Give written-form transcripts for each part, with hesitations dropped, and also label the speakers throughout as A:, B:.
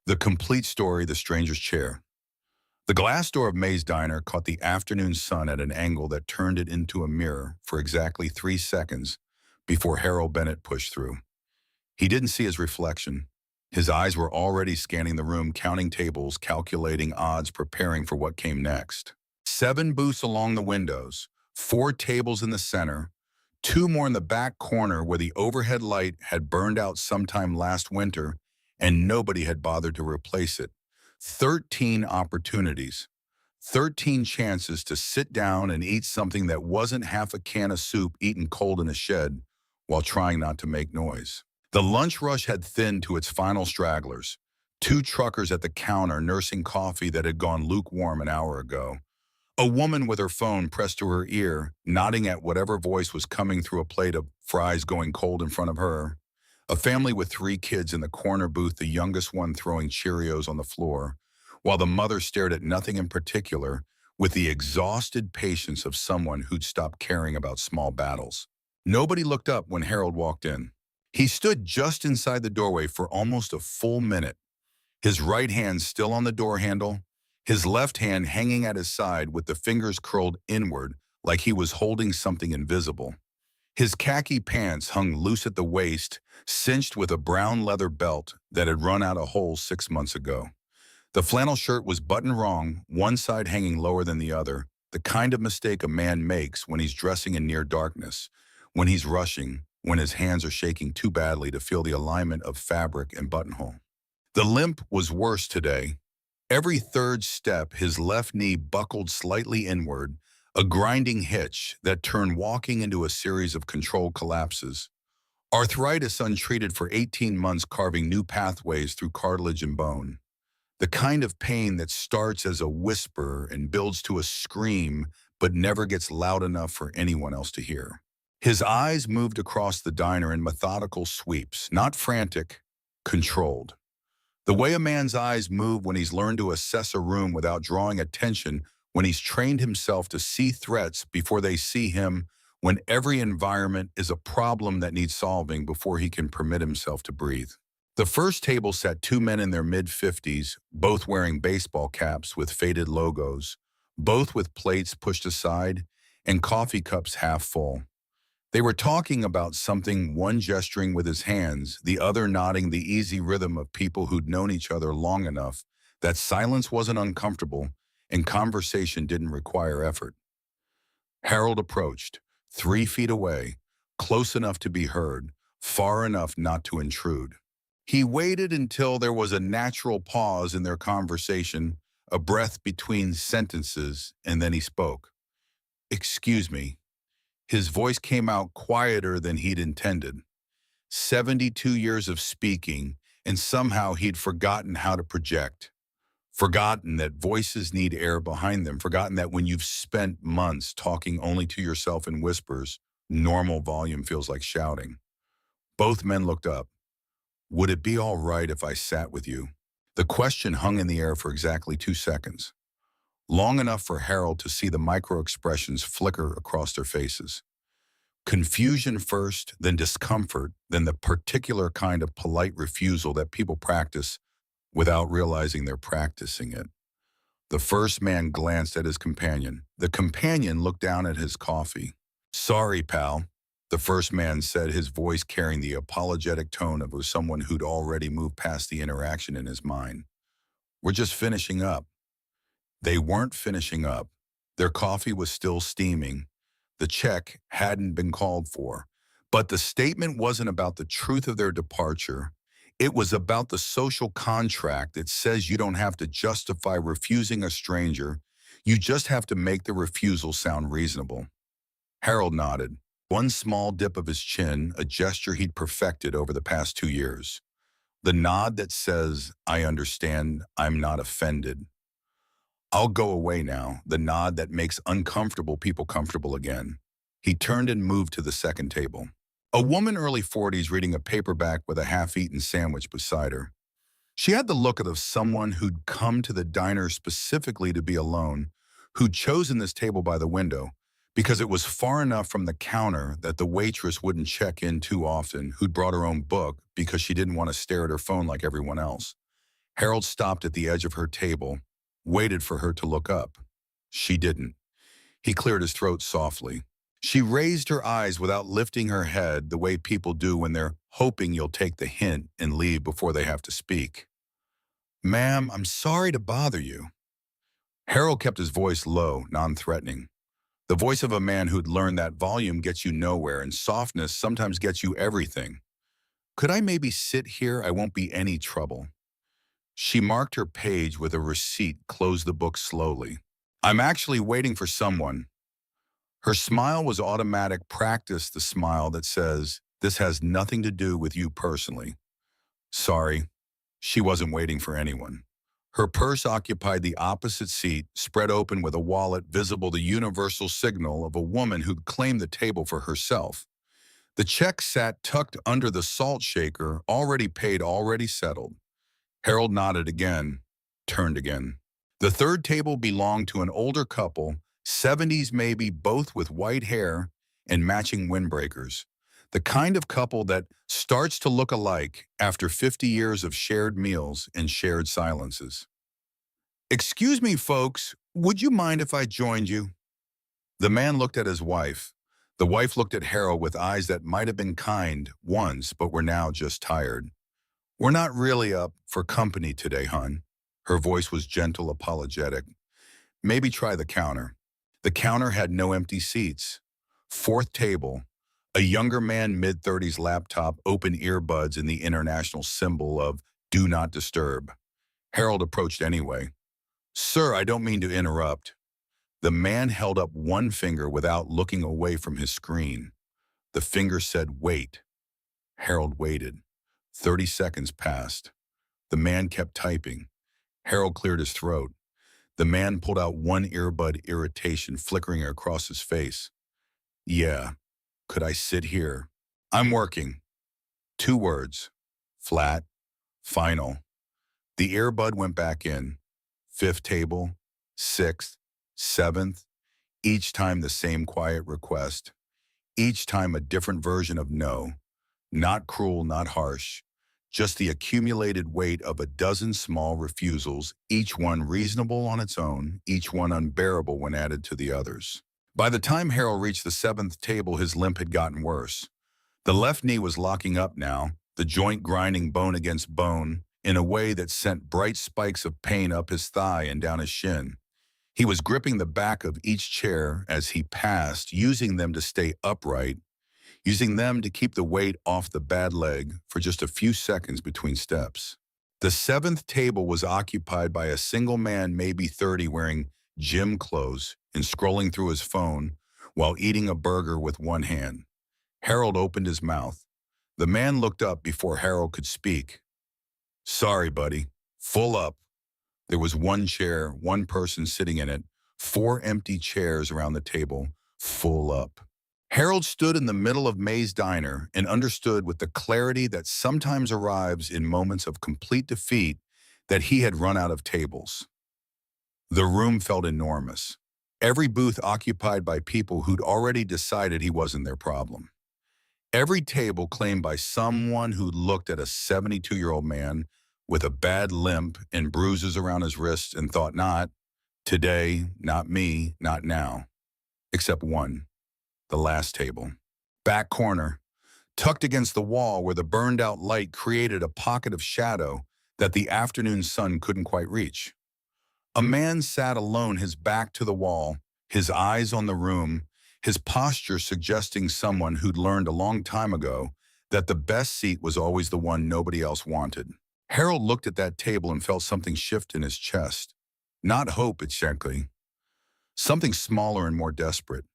A: The complete story, The Stranger's Chair. The glass door of May's Diner caught the afternoon sun at an angle that turned it into a mirror for exactly 3 seconds before Harold Bennett pushed through. He didn't see his reflection. His eyes were already scanning the room, counting tables, calculating odds, preparing for what came next. 7 booths along the windows, 4 tables in the center, 2 more in the back corner where the overhead light had burned out sometime last winter and nobody had bothered to replace it. 13 opportunities, 13 chances to sit down and eat something that wasn't half a can of soup eaten cold in a shed while trying not to make noise. The lunch rush had thinned to its final stragglers. 2 truckers at the counter nursing coffee that had gone lukewarm an hour ago. A woman with her phone pressed to her ear, nodding at whatever voice was coming through a plate of fries going cold in front of her. A family with 3 kids in the corner booth, the youngest one throwing Cheerios on the floor, while the mother stared at nothing in particular with the exhausted patience of someone who'd stopped caring about small battles. Nobody looked up when Harold walked in. He stood just inside the doorway for almost a full minute, his right hand still on the door handle, his left hand hanging at his side with the fingers curled inward like he was holding something invisible. His khaki pants hung loose at the waist, cinched with a brown leather belt that had run out of holes 6 months ago. The flannel shirt was buttoned wrong, one side hanging lower than the other, the kind of mistake a man makes when he's dressing in near darkness, when he's rushing, when his hands are shaking too badly to feel the alignment of fabric and buttonhole. The limp was worse today. Every third step, his left knee buckled slightly inward, a grinding hitch that turned walking into a series of controlled collapses. Arthritis untreated for 18 months, carving new pathways through cartilage and bone. The kind of pain that starts as a whisper and builds to a scream but never gets loud enough for anyone else to hear. His eyes moved across the diner in methodical sweeps, not frantic, controlled. The way a man's eyes move when he's learned to assess a room without drawing attention, when he's trained himself to see threats before they see him, when every environment is a problem that needs solving before he can permit himself to breathe. The first table sat 2 men in their mid-50s, both wearing baseball caps with faded logos, both with plates pushed aside and coffee cups half full. They were talking about something, one gesturing with his hands, the other nodding, the easy rhythm of people who'd known each other long enough that silence wasn't uncomfortable and conversation didn't require effort. Harold approached, 3 feet away, close enough to be heard, far enough not to intrude. He waited until there was a natural pause in their conversation, a breath between sentences, and then he spoke. "Excuse me." His voice came out quieter than he'd intended. 72 years of speaking, and somehow he'd forgotten how to project. Forgotten that voices need air behind them. Forgotten that when you've spent months talking only to yourself in whispers, normal volume feels like shouting. Both men looked up. "Would it be all right if I sat with you?" The question hung in the air for exactly 2 seconds. Long enough for Harold to see the micro-expressions flicker across their faces. Confusion first, then discomfort, then the particular kind of polite refusal that people practice without realizing they're practicing it. The first man glanced at his companion. The companion looked down at his coffee. "Sorry, pal," the first man said, his voice carrying the apologetic tone of someone who'd already moved past the interaction in his mind. "We're just finishing up." They weren't finishing up. Their coffee was still steaming. The check hadn't been called for. But the statement wasn't about the truth of their departure. It was about the social contract that says you don't have to justify refusing a stranger. You just have to make the refusal sound reasonable. Harold nodded. One small dip of his chin, a gesture he'd perfected over the past 2 years. The nod that says, "I understand, I'm not offended." "I'll go away now," the nod that makes uncomfortable people comfortable again. He turned and moved to the second table. A woman early 40s reading a paperback with a half-eaten sandwich beside her. She had the look of someone who'd come to the diner specifically to be alone, who'd chosen this table by the window because it was far enough from the counter that the waitress wouldn't check in too often, who'd brought her own book because she didn't want to stare at her phone like everyone else. Harold stopped at the edge of her table, waited for her to look up. She didn't. He cleared his throat softly. She raised her eyes without lifting her head the way people do when they're hoping you'll take the hint and leave before they have to speak. "Ma'am, I'm sorry to bother you." Harold kept his voice low, non-threatening. The voice of a man who'd learned that volume gets you nowhere and softness sometimes gets you everything. "Could I maybe sit here? I won't be any trouble." She marked her page with a receipt, closed the book slowly. "I'm actually waiting for someone." Her smile was automatic practice, the smile that says, "This has nothing to do with you personally." Sorry, she wasn't waiting for anyone. Her purse occupied the opposite seat, spread open with a wallet visible, the universal signal of a woman who'd claimed the table for herself. The check sat tucked under the salt shaker, already paid, already settled. Harold nodded again, turned again. The third table belonged to an older couple, 70s maybe, both with white hair and matching windbreakers. The kind of couple that starts to look alike after 50 years of shared meals and shared silences. "Excuse me, folks, would you mind if I joined you?" The man looked at his wife. The wife looked at Harold with eyes that might have been kind once, but were now just tired. "We're not really up for company today, hon." Her voice was gentle, apologetic. "Maybe try the counter." The counter had no empty seats. Fourth table, a younger man, mid-30s, laptop, open earbuds, and the international symbol of "Do Not Disturb." Harold approached anyway. "Sir, I don't mean to interrupt." The man held up one finger without looking away from his screen. The finger said, "Wait." Harold waited. 30 seconds passed. The man kept typing. Harold cleared his throat. The man pulled out one earbud, irritation flickering across his face. "Yeah, could I sit here? I'm working." 2 words. Flat. Final. The earbud went back in. Fifth table. Sixth. Seventh. Each time the same quiet request. Each time a different version of no. Not cruel, not harsh. Just the accumulated weight of a dozen small refusals, each one reasonable on its own, each one unbearable when added to the others. By the time Harold reached the 7th table, his limp had gotten worse. The left knee was locking up now, the joint grinding bone against bone in a way that sent bright spikes of pain up his thigh and down his shin. He was gripping the back of each chair as he passed, using them to stay upright, using them to keep the weight off the bad leg for just a few seconds between steps. The 7th table was occupied by a single man, maybe 30, wearing gym clothes and scrolling through his phone while eating a burger with one hand. Harold opened his mouth. The man looked up before Harold could speak. "Sorry, buddy. Full up." There was one chair, one person sitting in it, 4 empty chairs around the table, full up. Harold stood in the middle of May's diner and understood with the clarity that sometimes arrives in moments of complete defeat that he had run out of tables. The room felt enormous. Every booth occupied by people who'd already decided he wasn't their problem. Every table claimed by someone who looked at a 72-year-old man with a bad limp and bruises around his wrists and thought, not today, not me, not now. Except one, the last table. Back corner, tucked against the wall where the burned-out light created a pocket of shadow that the afternoon sun couldn't quite reach. A man sat alone, his back to the wall, his eyes on the room, his posture suggesting someone who'd learned a long time ago that the best seat was always the one nobody else wanted. Harold looked at that table and felt something shift in his chest. Not hope, exactly. Something smaller and more desperate.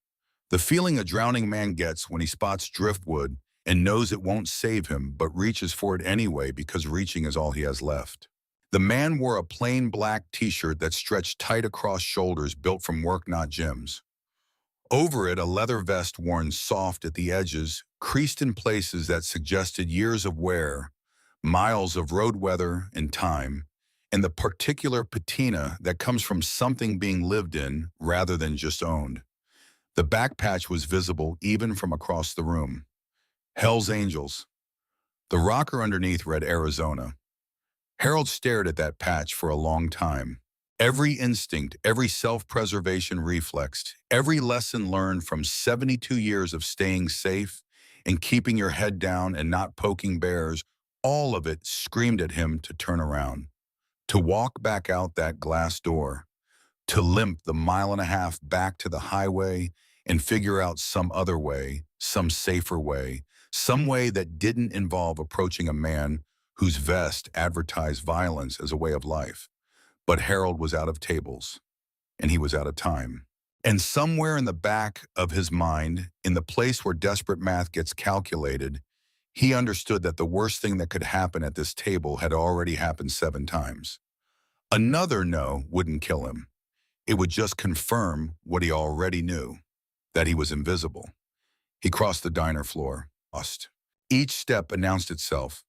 A: The feeling a drowning man gets when he spots driftwood and knows it won't save him, but reaches for it anyway because reaching is all he has left. The man wore a plain black t-shirt that stretched tight across shoulders, built from work, not gyms. Over it, a leather vest worn soft at the edges, creased in places that suggested years of wear, miles of road weather and time, and the particular patina that comes from something being lived in rather than just owned. The back patch was visible even from across the room. Hell's Angels. The rocker underneath read Arizona. Harold stared at that patch for a long time. Every instinct, every self-preservation reflex, every lesson learned from 72 years of staying safe and keeping your head down and not poking bears, all of it screamed at him to turn around, to walk back out that glass door, to limp the mile and a half back to the highway and figure out some other way, some safer way, some way that didn't involve approaching a man whose vest advertised violence as a way of life. But Harold was out of tables, and he was out of time. And somewhere in the back of his mind, in the place where desperate math gets calculated, he understood that the worst thing that could happen at this table had already happened 7 times. Another no wouldn't kill him. It would just confirm what he already knew, that he was invisible. He crossed the diner floor, lost. Each step announced itself,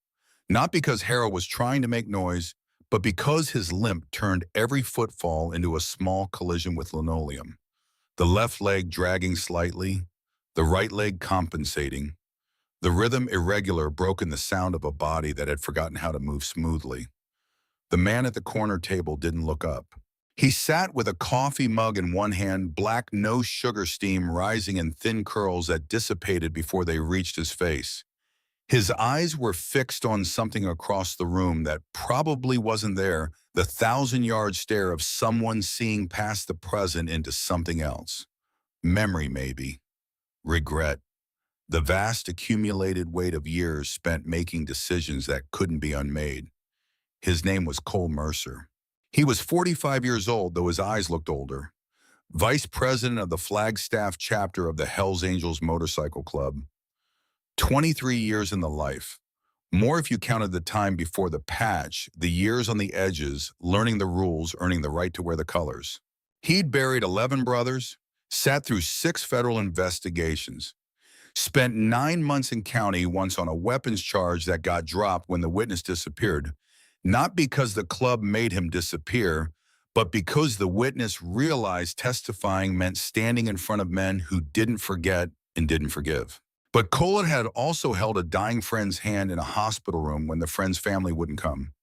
A: not because Harold was trying to make noise, but because his limp turned every footfall into a small collision with linoleum. The left leg dragging slightly, the right leg compensating, the rhythm irregular broken the sound of a body that had forgotten how to move smoothly. The man at the corner table didn't look up. He sat with a coffee mug in one hand, black no-sugar steam rising in thin curls that dissipated before they reached his face. His eyes were fixed on something across the room that probably wasn't there, the thousand-yard stare of someone seeing past the present into something else. Memory, maybe. Regret. The vast accumulated weight of years spent making decisions that couldn't be unmade. His name was Cole Mercer. He was 45 years old, though his eyes looked older. Vice president of the Flagstaff chapter of the Hells Angels Motorcycle Club. 23 years in the life. More if you counted the time before the patch, the years on the edges, learning the rules, earning the right to wear the colors. He'd buried 11 brothers, sat through 6 federal investigations, spent 9 months in county once on a weapons charge that got dropped when the witness disappeared, not because the club made him disappear, but because the witness realized testifying meant standing in front of men who didn't forget and didn't forgive. But Cole had also held a dying friend's hand in a hospital room when the friend's family wouldn't come,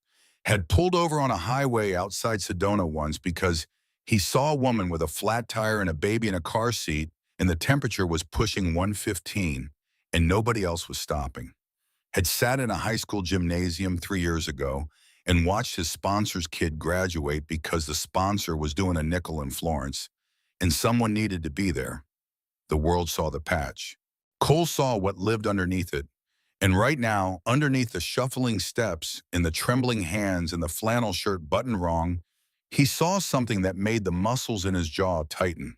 A: had pulled over on a highway outside Sedona once because he saw a woman with a flat tire and a baby in a car seat, and the temperature was pushing 115, and nobody else was stopping. Had sat in a high school gymnasium 3 years ago and watched his sponsor's kid graduate because the sponsor was doing a nickel in Florence, and someone needed to be there. The world saw the patch. Cole saw what lived underneath it, and right now, underneath the shuffling steps and the trembling hands and the flannel shirt buttoned wrong, he saw something that made the muscles in his jaw tighten.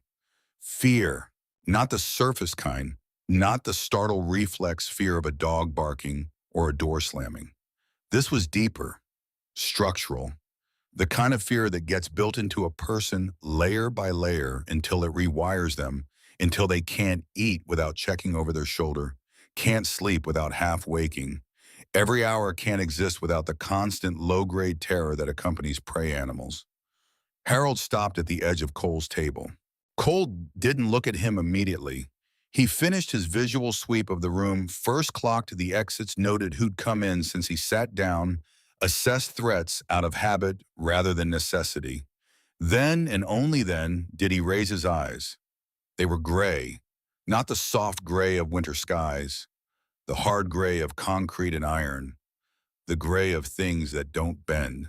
A: Fear, not the surface kind, not the startle reflex fear of a dog barking or a door slamming. This was deeper, structural, the kind of fear that gets built into a person layer by layer until it rewires them, until they can't eat without checking over their shoulder, can't sleep without half waking. Every hour can't exist without the constant low-grade terror that accompanies prey animals. Harold stopped at the edge of Cole's table. Cole didn't look at him immediately. He finished his visual sweep of the room, first clocked the exits, noted who'd come in since he sat down, assessed threats out of habit rather than necessity. Then, and only then, did he raise his eyes. They were gray, not the soft gray of winter skies, the hard gray of concrete and iron, the gray of things that don't bend.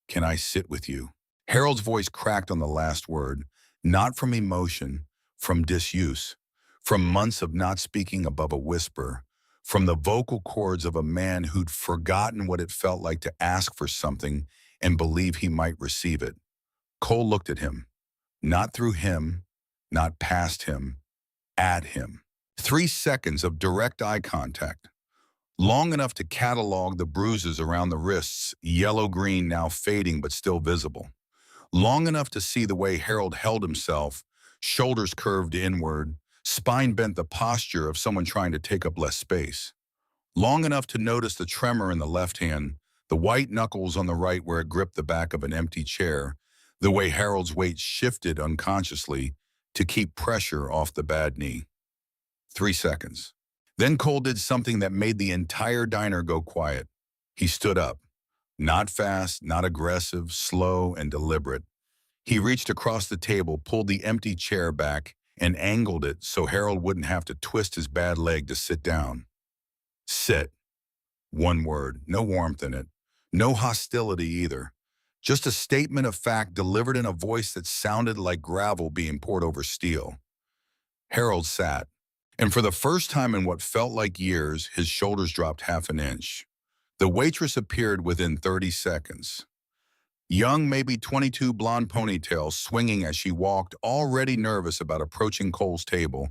A: Can I sit with you? Harold's voice cracked on the last word, not from emotion, from disuse, from months of not speaking above a whisper, from the vocal cords of a man who'd forgotten what it felt like to ask for something and believe he might receive it. Cole looked at him, not through him, not past him, at him. 3 seconds of direct eye contact, long enough to catalog the bruises around the wrists, yellow-green now fading but still visible. Long enough to see the way Harold held himself, shoulders curved inward, spine bent, the posture of someone trying to take up less space. Long enough to notice the tremor in the left hand, the white knuckles on the right where it gripped the back of an empty chair, the way Harold's weight shifted unconsciously to keep pressure off the bad knee. 3 seconds. Then Cole did something that made the entire diner go quiet. He stood up, Not fast, not aggressive, slow and deliberate. He reached across the table, pulled the empty chair back, and angled it so Harold wouldn't have to twist his bad leg to sit down. Sit. One word, no warmth in it. No hostility either. Just a statement of fact delivered in a voice that sounded like gravel being poured over steel. Harold sat, and for the first time in what felt like years, his shoulders dropped half an inch. The waitress appeared within 30 seconds. Young, maybe 22, blonde ponytail swinging as she walked, already nervous about approaching Cole's table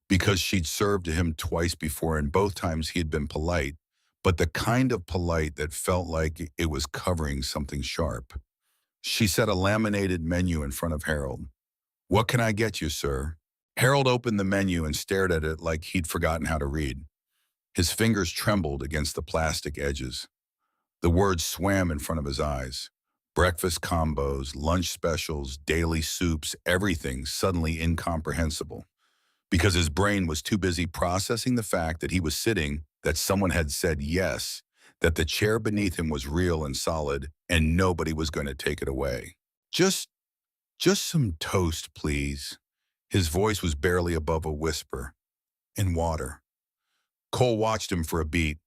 A: because she'd served him twice before and both times he had been polite, but the kind of polite that felt like it was covering something sharp. She set a laminated menu in front of Harold. "What can I get you, sir?" Harold opened the menu and stared at it like he'd forgotten how to read. His fingers trembled against the plastic edges. The words swam in front of his eyes. Breakfast combos, lunch specials, daily soups, everything suddenly incomprehensible. Because his brain was too busy processing the fact that he was sitting, that someone had said yes, that the chair beneath him was real and solid, and nobody was going to take it away. Just, just some toast, please." His voice was barely above a whisper. "And water." Cole watched him for a beat.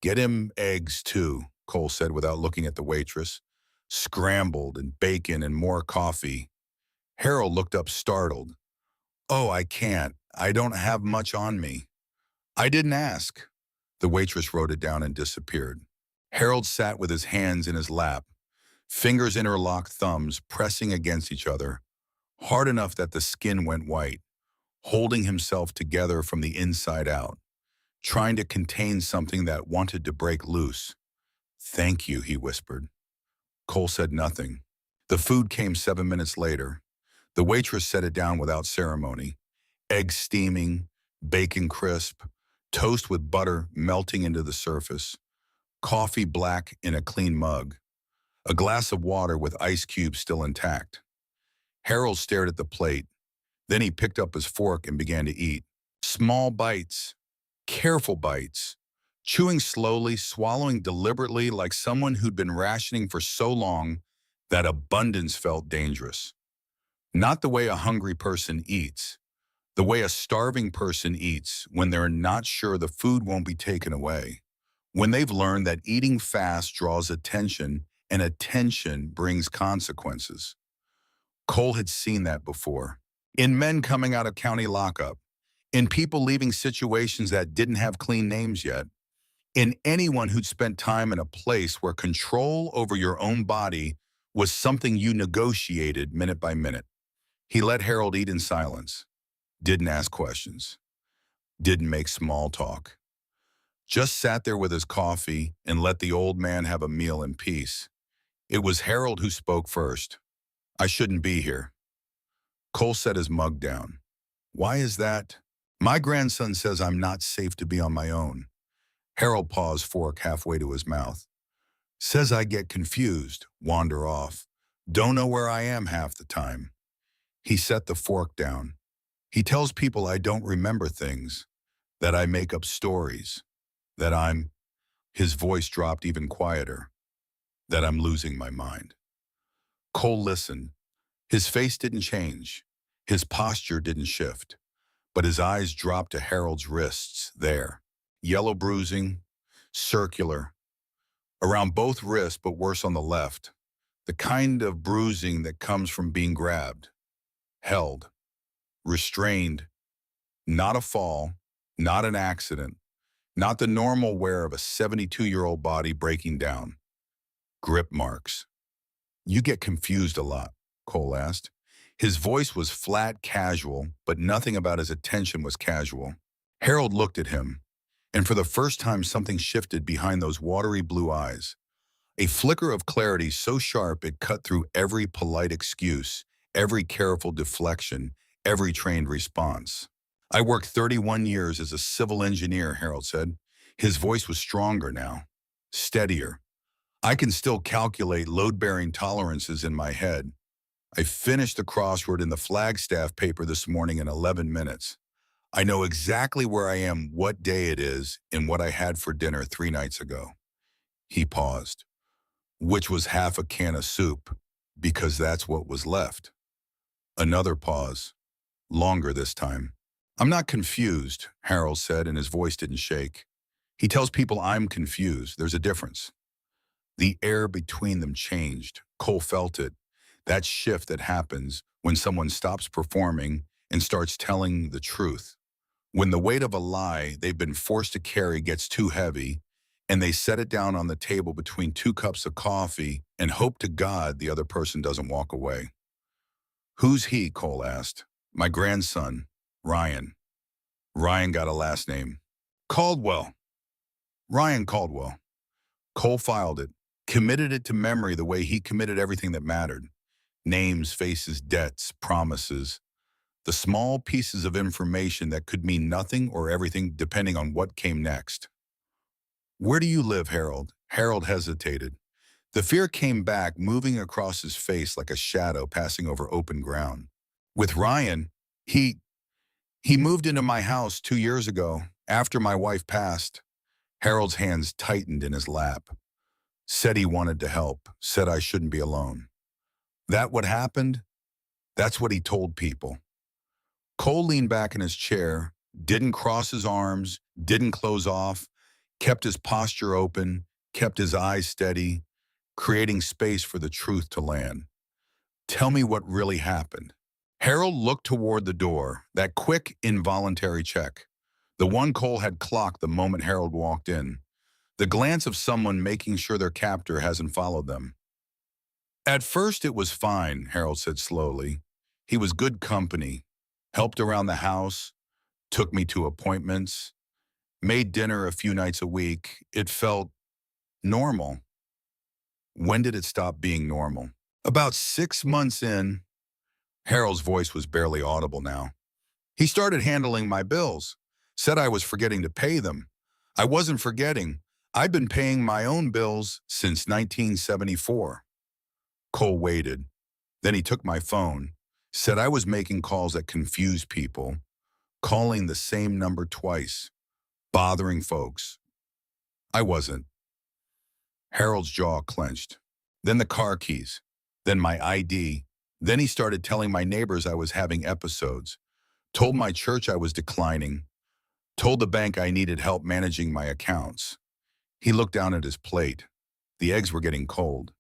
A: "Get him eggs, too," Cole said without looking at the waitress. "Scrambled and bacon and more coffee." Harold looked up startled. "Oh, I can't. I don't have much on me." "I didn't ask." The waitress wrote it down and disappeared. Harold sat with his hands in his lap, fingers interlocked thumbs pressing against each other, hard enough that the skin went white, holding himself together from the inside out, trying to contain something that wanted to break loose. "Thank you," he whispered. Cole said nothing. The food came 7 minutes later. The waitress set it down without ceremony. Eggs steaming, bacon crisp, toast with butter melting into the surface, coffee black in a clean mug, a glass of water with ice cubes still intact. Harold stared at the plate. Then he picked up his fork and began to eat. Small bites, careful bites, chewing slowly, swallowing deliberately like someone who'd been rationing for so long that abundance felt dangerous. Not the way a hungry person eats, the way a starving person eats when they're not sure the food won't be taken away. When they've learned that eating fast draws attention and attention brings consequences. Cole had seen that before. In men coming out of county lockup, in people leaving situations that didn't have clean names yet, in anyone who'd spent time in a place where control over your own body was something you negotiated minute by minute. He let Harold eat in silence, didn't ask questions, didn't make small talk. Just sat there with his coffee and let the old man have a meal in peace. It was Harold who spoke first. "I shouldn't be here." Cole set his mug down. "Why is that?" "My grandson says I'm not safe to be on my own." Harold paused, fork halfway to his mouth. "Says I get confused, wander off. Don't know where I am half the time." He set the fork down. "He tells people I don't remember things, that I make up stories, that I'm—" his voice dropped even quieter, "that I'm losing my mind." Cole listened. His face didn't change. His posture didn't shift. But his eyes dropped to Harold's wrists there. Yellow bruising, circular, around both wrists but worse on the left. The kind of bruising that comes from being grabbed, held, restrained. Not a fall, not an accident, not the normal wear of a 72-year-old body breaking down. Grip marks. "You get confused a lot?" Cole asked. His voice was flat, casual, but nothing about his attention was casual. Harold looked at him, and for the first time something shifted behind those watery blue eyes. A flicker of clarity so sharp it cut through every polite excuse, every careful deflection, every trained response. "I worked 31 years as a civil engineer," Harold said. His voice was stronger now, steadier. "I can still calculate load-bearing tolerances in my head. I finished the crossword in the Flagstaff paper this morning in 11 minutes. I know exactly where I am, what day it is, and what I had for dinner 3 nights ago." He paused. which was half a can of soup, because that's what was left. Another pause, longer this time. I'm not confused, Harold said, and his voice didn't shake. He tells people I'm confused. There's a difference. The air between them changed. Cole felt it. That shift that happens when someone stops performing and starts telling the truth. When the weight of a lie they've been forced to carry gets too heavy, and they set it down on the table between two cups of coffee and hope to God the other person doesn't walk away. Who's he? Cole asked. My grandson, Ryan. Ryan got a last name. Caldwell. Ryan Caldwell. Cole filed it, committed it to memory the way he committed everything that mattered. Names, faces, debts, promises. The small pieces of information that could mean nothing or everything depending on what came next. Where do you live, Harold? Harold hesitated. The fear came back, moving across his face like a shadow passing over open ground. With Ryan, he moved into my house 2 years ago, after my wife passed. Harold's hands tightened in his lap. Said he wanted to help, said I shouldn't be alone. That what happened? That's what he told people. Cole leaned back in his chair, didn't cross his arms, didn't close off, kept his posture open, kept his eyes steady, creating space for the truth to land. Tell me what really happened. Harold looked toward the door, that quick, involuntary check. The one Cole had clocked the moment Harold walked in. The glance of someone making sure their captor hasn't followed them. At first it was fine, Harold said slowly. He was good company, helped around the house, took me to appointments, made dinner a few nights a week. It felt normal. When did it stop being normal? About 6 months in, Harold's voice was barely audible now. He started handling my bills, said I was forgetting to pay them. I wasn't forgetting. I've been paying my own bills since 1974. Cole waited. Then he took my phone, said I was making calls that confused people, calling the same number twice, bothering folks. I wasn't. Harold's jaw clenched. Then the car keys. Then my ID. Then he started telling my neighbors I was having episodes, told my church I was declining, told the bank I needed help managing my accounts. He looked down at his plate. The eggs were getting cold.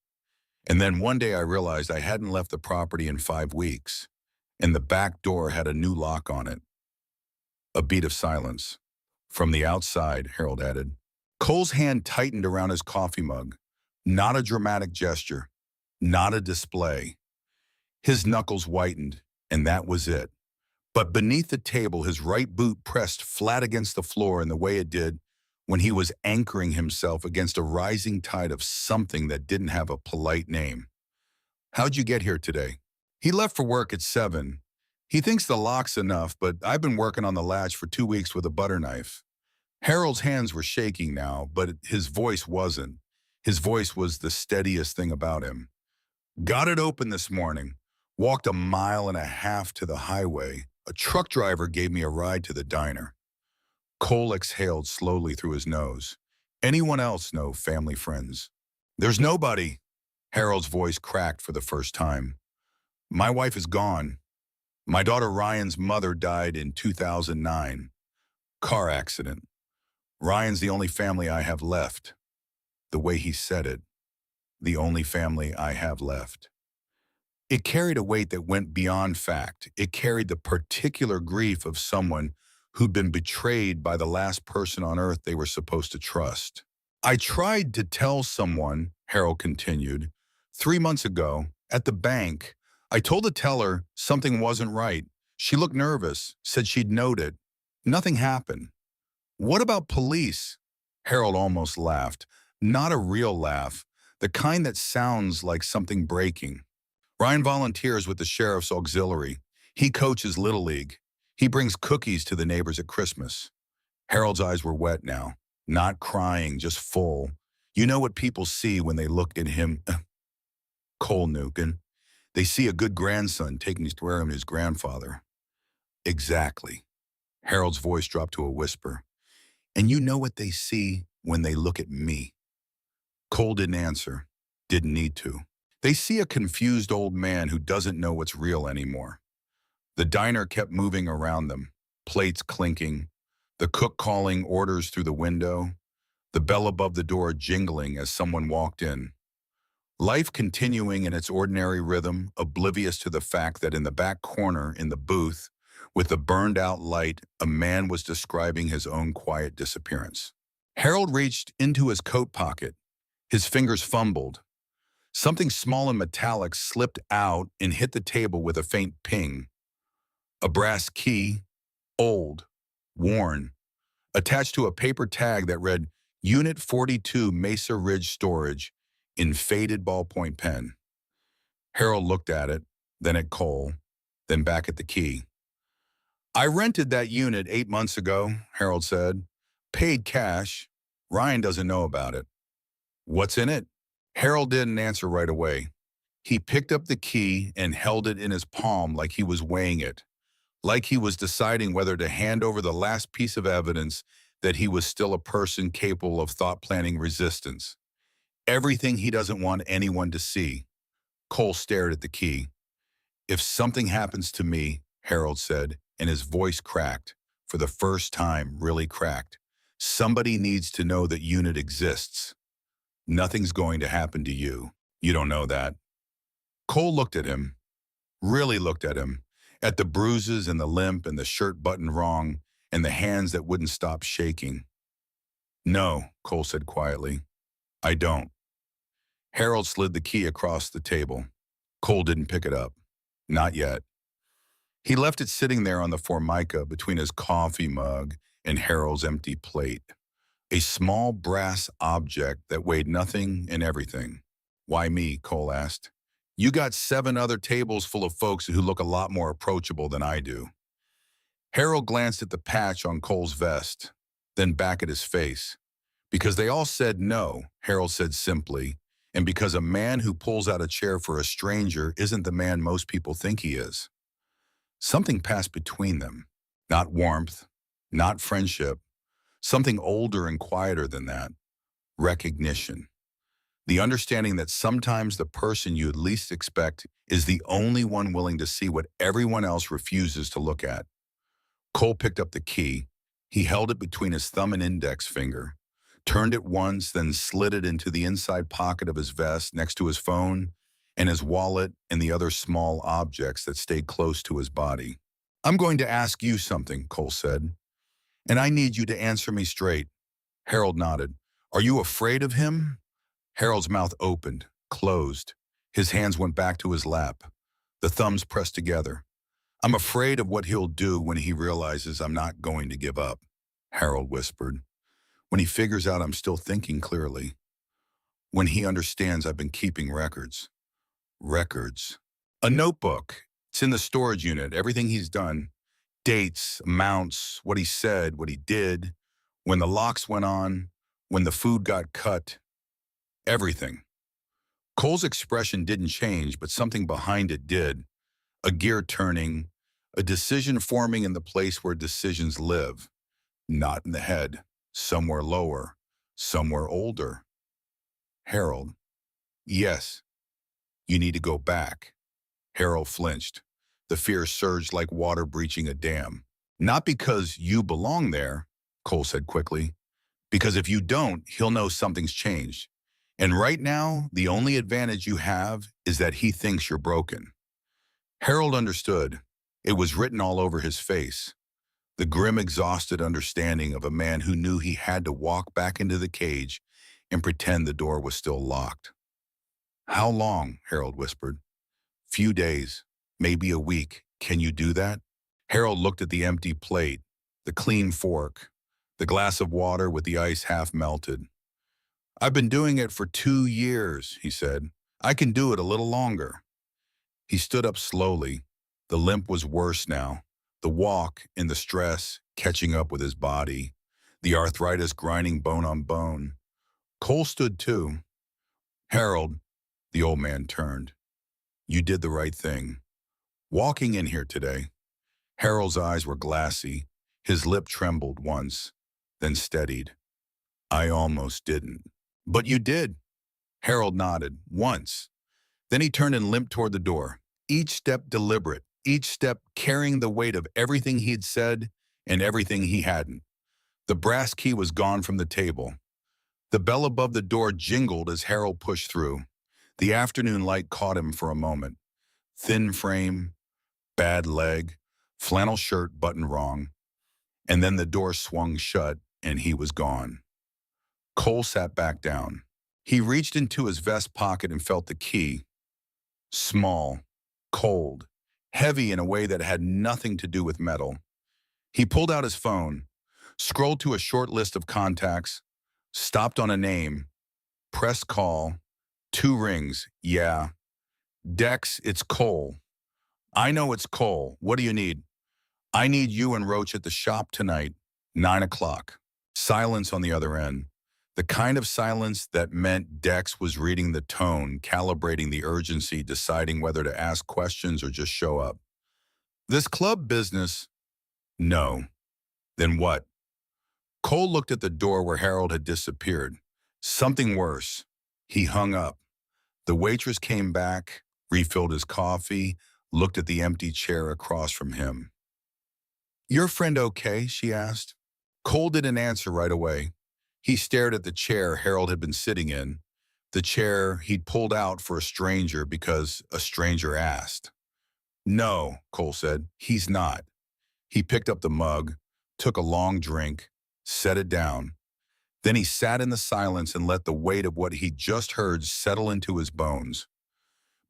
A: And then one day I realized I hadn't left the property in 5 weeks, and the back door had a new lock on it. A beat of silence. From the outside, Harold added. Cole's hand tightened around his coffee mug. Not a dramatic gesture. Not a display. His knuckles whitened, and that was it. But beneath the table, his right boot pressed flat against the floor in the way it did when he was anchoring himself against a rising tide of something that didn't have a polite name. How'd you get here today? He left for work at 7. He thinks the lock's enough, but I've been working on the latch for 2 weeks with a butter knife. Harold's hands were shaking now, but his voice wasn't. His voice was the steadiest thing about him. Got it open this morning. Walked 1.5 miles to the highway. A truck driver gave me a ride to the diner. Cole exhaled slowly through his nose. Anyone else know family friends? There's nobody. Harold's voice cracked for the first time. My wife is gone. My daughter Ryan's mother died in 2009. Car accident. Ryan's the only family I have left. The way he said it. The only family I have left. It carried a weight that went beyond fact. It carried the particular grief of someone who'd been betrayed by the last person on earth they were supposed to trust. I tried to tell someone, Harold continued, 3 months ago, at the bank. I told the teller something wasn't right. She looked nervous, said she'd note it. Nothing happened. What about police? Harold almost laughed. Not a real laugh, the kind that sounds like something breaking. Ryan volunteers with the Sheriff's Auxiliary. He coaches Little League. He brings cookies to the neighbors at Christmas. Harold's eyes were wet now, not crying, just full. You know what people see when they look at him? Cole Nukin. They see a good grandson taking his care of his grandfather. Exactly. Harold's voice dropped to a whisper. And you know what they see when they look at me? Cole didn't answer. Didn't need to. They see a confused old man who doesn't know what's real anymore. The diner kept moving around them, plates clinking, the cook calling orders through the window, the bell above the door jingling as someone walked in. Life continuing in its ordinary rhythm, oblivious to the fact that in the back corner in the booth, with the burned-out light, a man was describing his own quiet disappearance. Harold reached into his coat pocket. His fingers fumbled. Something small and metallic slipped out and hit the table with a faint ping. A brass key, old, worn, attached to a paper tag that read Unit 42 Mesa Ridge Storage in faded ballpoint pen. Harold looked at it, then at Cole, then back at the key. I rented that unit 8 months ago, Harold said. Paid cash. Ryan doesn't know about it. What's in it? Harold didn't answer right away. He picked up the key and held it in his palm like he was weighing it, like he was deciding whether to hand over the last piece of evidence that he was still a person capable of thought-planning resistance. Everything he doesn't want anyone to see. Cole stared at the key. If something happens to me, Harold said, and his voice cracked, for the first time really cracked. Somebody needs to know that unit exists. Nothing's going to happen to you. You don't know that. Cole looked at him, really looked at him, at the bruises and the limp and the shirt buttoned wrong and the hands that wouldn't stop shaking. No, Cole said quietly. I don't. Harold slid the key across the table. Cole didn't pick it up. Not yet. He left it sitting there on the formica between his coffee mug and Harold's empty plate. A small brass object that weighed nothing and everything. Why me? Cole asked. You got 7 other tables full of folks who look a lot more approachable than I do. Harold glanced at the patch on Cole's vest, then back at his face. Because they all said no, Harold said simply, and because a man who pulls out a chair for a stranger isn't the man most people think he is. Something passed between them. Not warmth, not friendship, something older and quieter than that. Recognition. The understanding that sometimes the person you'd least expect is the only one willing to see what everyone else refuses to look at. Cole picked up the key. He held it between his thumb and index finger, turned it once, then slid it into the inside pocket of his vest next to his phone and his wallet and the other small objects that stayed close to his body. I'm going to ask you something, Cole said, and I need you to answer me straight. Harold nodded. Are you afraid of him? Harold's mouth opened, closed. His hands went back to his lap. The thumbs pressed together. I'm afraid of what he'll do when he realizes I'm not going to give up, Harold whispered. When he figures out I'm still thinking clearly. When he understands I've been keeping records. Records. A notebook. It's in the storage unit, everything he's done. Dates, amounts, what he said, what he did, when the locks went on, when the food got cut. Everything. Cole's expression didn't change, but something behind it did. A gear turning, a decision forming in the place where decisions live. Not in the head, somewhere lower, somewhere older. Harold. Yes. You need to go back. Harold flinched. The fear surged like water breaching a dam. Not because you belong there, Cole said quickly. Because if you don't, he'll know something's changed. And right now, the only advantage you have is that he thinks you're broken. Harold understood. It was written all over his face. The grim, exhausted understanding of a man who knew he had to walk back into the cage and pretend the door was still locked. How long? Harold whispered. Few days, maybe a week. Can you do that? Harold looked at the empty plate, the clean fork, the glass of water with the ice half melted. I've been doing it for 2 years, he said. I can do it a little longer. He stood up slowly. The limp was worse now. The walk and the stress catching up with his body. The arthritis grinding bone on bone. Cole stood too. Harold, the old man turned. You did the right thing. Walking in here today. Harold's eyes were glassy. His lip trembled once, then steadied. I almost didn't. But you did. Harold nodded, once. Then he turned and limped toward the door, each step deliberate, each step carrying the weight of everything he'd said and everything he hadn't. The brass key was gone from the table. The bell above the door jingled as Harold pushed through. The afternoon light caught him for a moment. Thin frame, bad leg, flannel shirt buttoned wrong, and then the door swung shut and he was gone. Cole sat back down. He reached into his vest pocket and felt the key. Small, cold, heavy in a way that had nothing to do with metal. He pulled out his phone, scrolled to a short list of contacts, stopped on a name, pressed call, 2 rings, yeah. Dex, it's Cole. I know it's Cole. What do you need? I need you and Roach at the shop tonight, 9 o'clock. Silence on the other end. The kind of silence that meant Dex was reading the tone, calibrating the urgency, deciding whether to ask questions or just show up. This club business? No. Then what? Cole looked at the door where Harold had disappeared. Something worse. He hung up. The waitress came back, refilled his coffee, looked at the empty chair across from him. Your friend okay? She asked. Cole didn't answer right away. He stared at the chair Harold had been sitting in, the chair he'd pulled out for a stranger because a stranger asked. No, Cole said, he's not. He picked up the mug, took a long drink, set it down. Then he sat in the silence and let the weight of what he'd just heard settle into his bones.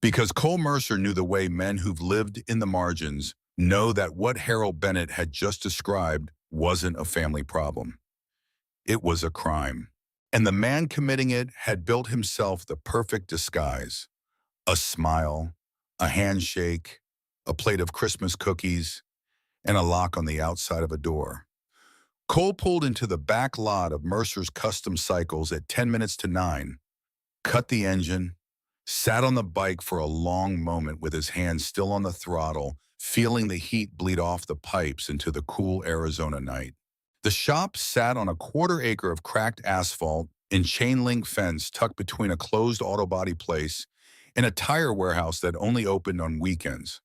A: Because Cole Mercer knew the way men who've lived in the margins know that what Harold Bennett had just described wasn't a family problem. It was a crime. And the man committing it had built himself the perfect disguise. A smile, a handshake, a plate of Christmas cookies, and a lock on the outside of a door. Cole pulled into the back lot of Mercer's Custom Cycles at 10 minutes to 9, cut the engine, sat on the bike for a long moment with his hands still on the throttle, feeling the heat bleed off the pipes into the cool Arizona night. The shop sat on a 1/4 acre of cracked asphalt and chain-link fence tucked between a closed auto body place and a tire warehouse that only opened on weekends.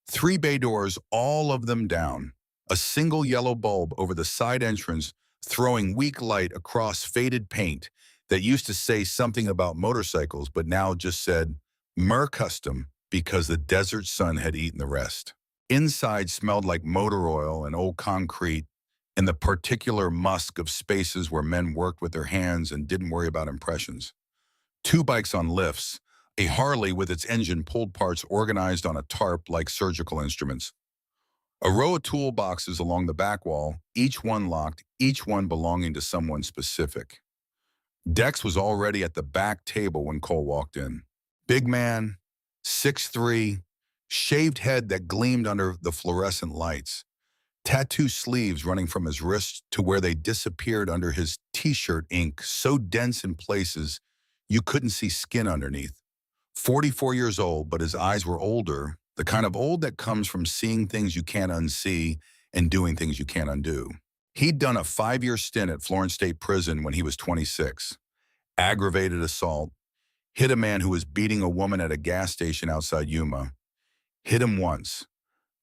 A: 3 bay doors, all of them down. A single yellow bulb over the side entrance throwing weak light across faded paint that used to say something about motorcycles but now just said Mer Custom because the desert sun had eaten the rest. Inside smelled like motor oil and old concrete and the particular musk of spaces where men worked with their hands and didn't worry about impressions. 2 bikes on lifts, a Harley with its engine pulled parts organized on a tarp like surgical instruments. A row of toolboxes along the back wall, each one locked, each one belonging to someone specific. Dex was already at the back table when Cole walked in. Big man, 6'3", shaved head that gleamed under the fluorescent lights. Tattoo sleeves running from his wrists to where they disappeared under his t-shirt ink, so dense in places you couldn't see skin underneath. 44 years old, but his eyes were older, the kind of old that comes from seeing things you can't unsee and doing things you can't undo. He'd done a 5-year stint at Florence State Prison when he was 26. Aggravated assault, hit a man who was beating a woman at a gas station outside Yuma. Hit him once.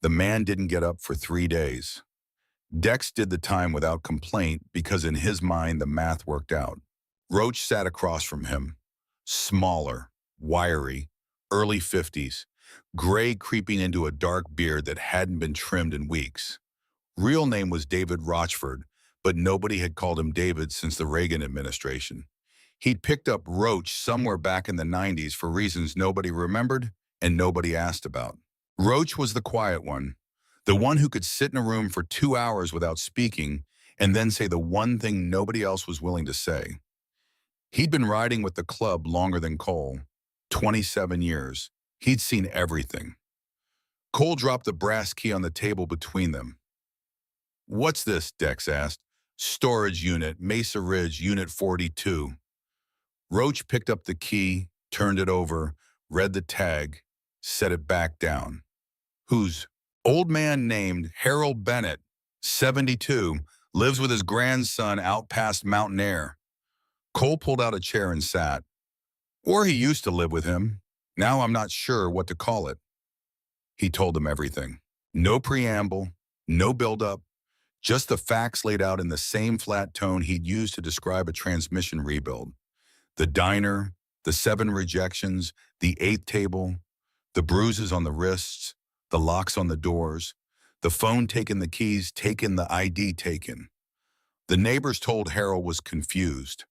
A: The man didn't get up for 3 days. Dex did the time without complaint because in his mind the math worked out. Roach sat across from him. Smaller, wiry, early 50s, gray creeping into a dark beard that hadn't been trimmed in weeks. Real name was David Rochford, but nobody had called him David since the Reagan administration. He'd picked up Roach somewhere back in the 90s for reasons nobody remembered and nobody asked about. Roach was the quiet one, the one who could sit in a room for 2 hours without speaking and then say the one thing nobody else was willing to say. He'd been riding with the club longer than Cole, 27 years. He'd seen everything. Cole dropped the brass key on the table between them. What's this? Dex asked. Storage unit, Mesa Ridge, Unit 42. Roach picked up the key, turned it over, read the tag, set it back down. Who's? Old man named Harold Bennett, 72, lives with his grandson out past Mountain Air. Cole pulled out a chair and sat. Or he used to live with him. Now I'm not sure what to call it. He told them everything. No preamble, no build-up, just the facts laid out in the same flat tone he'd used to describe a transmission rebuild. The diner, the 7 rejections, the 8th table, the bruises on the wrists, the locks on the doors, the phone taken, the keys taken, the ID taken. The neighbors told Harold was confused.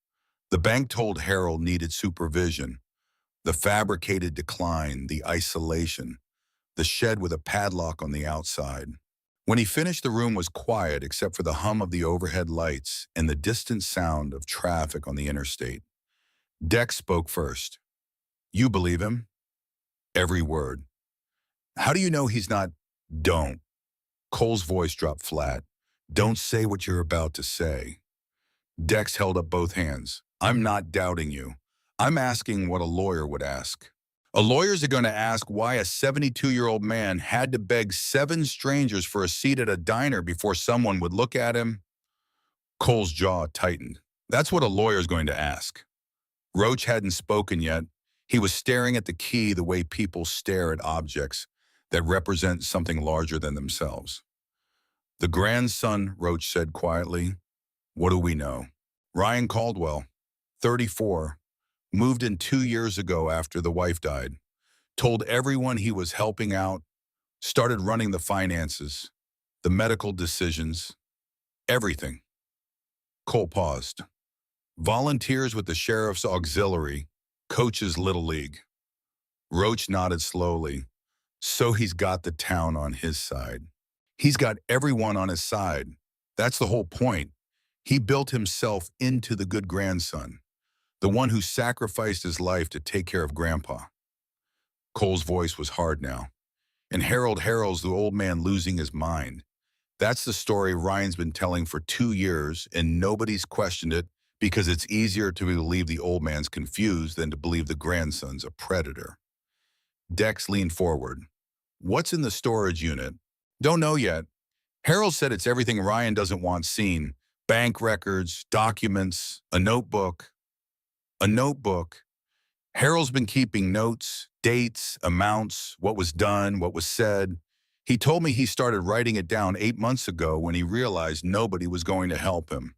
A: The bank told Harold needed supervision. The fabricated decline, the isolation, the shed with a padlock on the outside. When he finished, the room was quiet except for the hum of the overhead lights and the distant sound of traffic on the interstate. Dex spoke first. You believe him? Every word. How do you know he's not? Don't. Cole's voice dropped flat. Don't say what you're about to say. Dex held up both hands. I'm not doubting you. I'm asking what a lawyer would ask. A lawyers are going to ask why a 72-year-old man had to beg 7 strangers for a seat at a diner before someone would look at him. Cole's jaw tightened. That's what a lawyer's going to ask. Roach hadn't spoken yet. He was staring at the key the way people stare at objects that represent something larger than themselves. The grandson, Roach said quietly. What do we know? Ryan Caldwell, 34, moved in 2 years ago after the wife died, told everyone he was helping out, started running the finances, the medical decisions, everything. Cole paused. Volunteers with the Sheriff's Auxiliary, coaches Little League. Roach nodded slowly. So he's got the town on his side. He's got everyone on his side. That's the whole point. He built himself into the good grandson, the one who sacrificed his life to take care of Grandpa. Cole's voice was hard now. And Harold's the old man losing his mind. That's the story Ryan's been telling for 2 years, and nobody's questioned it because it's easier to believe the old man's confused than to believe the grandson's a predator. Dex leaned forward. What's in the storage unit? Don't know yet. Harold said it's everything Ryan doesn't want seen. Bank records, documents, a notebook. A notebook. Harold's been keeping notes, dates, amounts, what was done, what was said. He told me he started writing it down 8 months ago when he realized nobody was going to help him.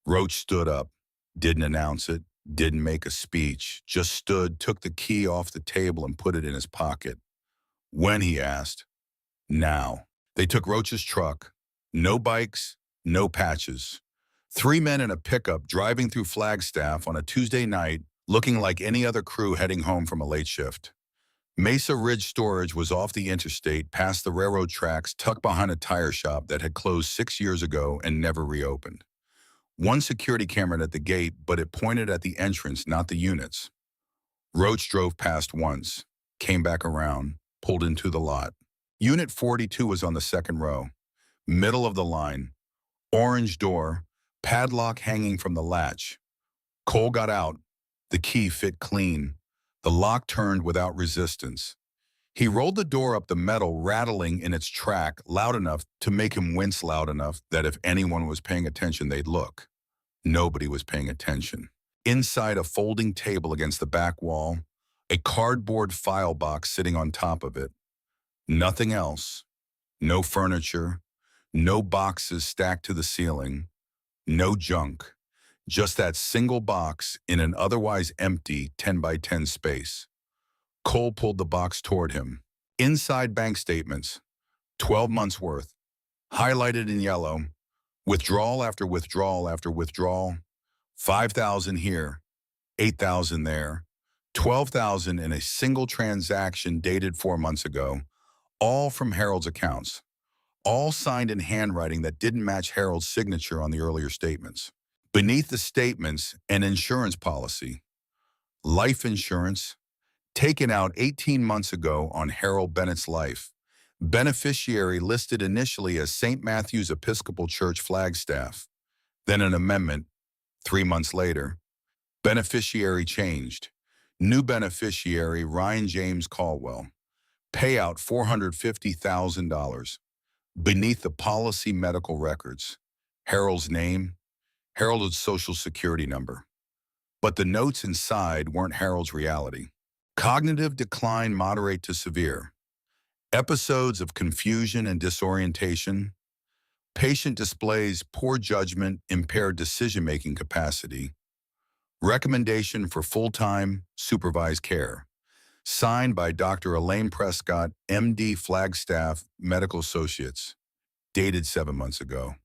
A: Roach stood up, didn't announce it, didn't make a speech, just stood, took the key off the table and put it in his pocket. When, he asked. Now. They took Roach's truck. No bikes, no patches. 3 men in a pickup driving through Flagstaff on a Tuesday night, looking like any other crew heading home from a late shift. Mesa Ridge Storage was off the interstate, past the railroad tracks, tucked behind a tire shop that had closed 6 years ago and never reopened. One security camera at the gate, but it pointed at the entrance, not the units. Roach drove past once, came back around, pulled into the lot. Unit 42 was on the second row, middle of the line, orange door, padlock hanging from the latch. Cole got out. The key fit clean. The lock turned without resistance. He rolled the door up, the metal rattling in its track loud enough to make him wince, loud enough that if anyone was paying attention, they'd look. Nobody was paying attention. Inside, a folding table against the back wall, a cardboard file box sitting on top of it. Nothing else. No furniture, no boxes stacked to the ceiling, no junk. Just that single box in an otherwise empty 10 by 10 space. Cole pulled the box toward him. Inside, bank statements, 12 months worth, highlighted in yellow, withdrawal after withdrawal after withdrawal, 5,000 here, 8,000 there, 12,000 in a single transaction dated 4 months ago, all from Harold's accounts, all signed in handwriting that didn't match Harold's signature on the earlier statements. Beneath the statements, an insurance policy, life insurance, taken out 18 months ago on Harold Bennett's life. Beneficiary listed initially as St. Matthew's Episcopal Church, Flagstaff. Then an amendment, 3 months later. Beneficiary changed. New beneficiary, Ryan James Caldwell. Payout $450,000. Beneath the policy, medical records. Harold's name, Harold's social security number. But the notes inside weren't Harold's reality. Cognitive decline moderate to severe. Episodes of confusion and disorientation. Patient displays poor judgment, impaired decision-making capacity. Recommendation for full-time supervised care. Signed by Dr. Elaine Prescott, MD, Flagstaff Medical Associates. Dated 7 months ago.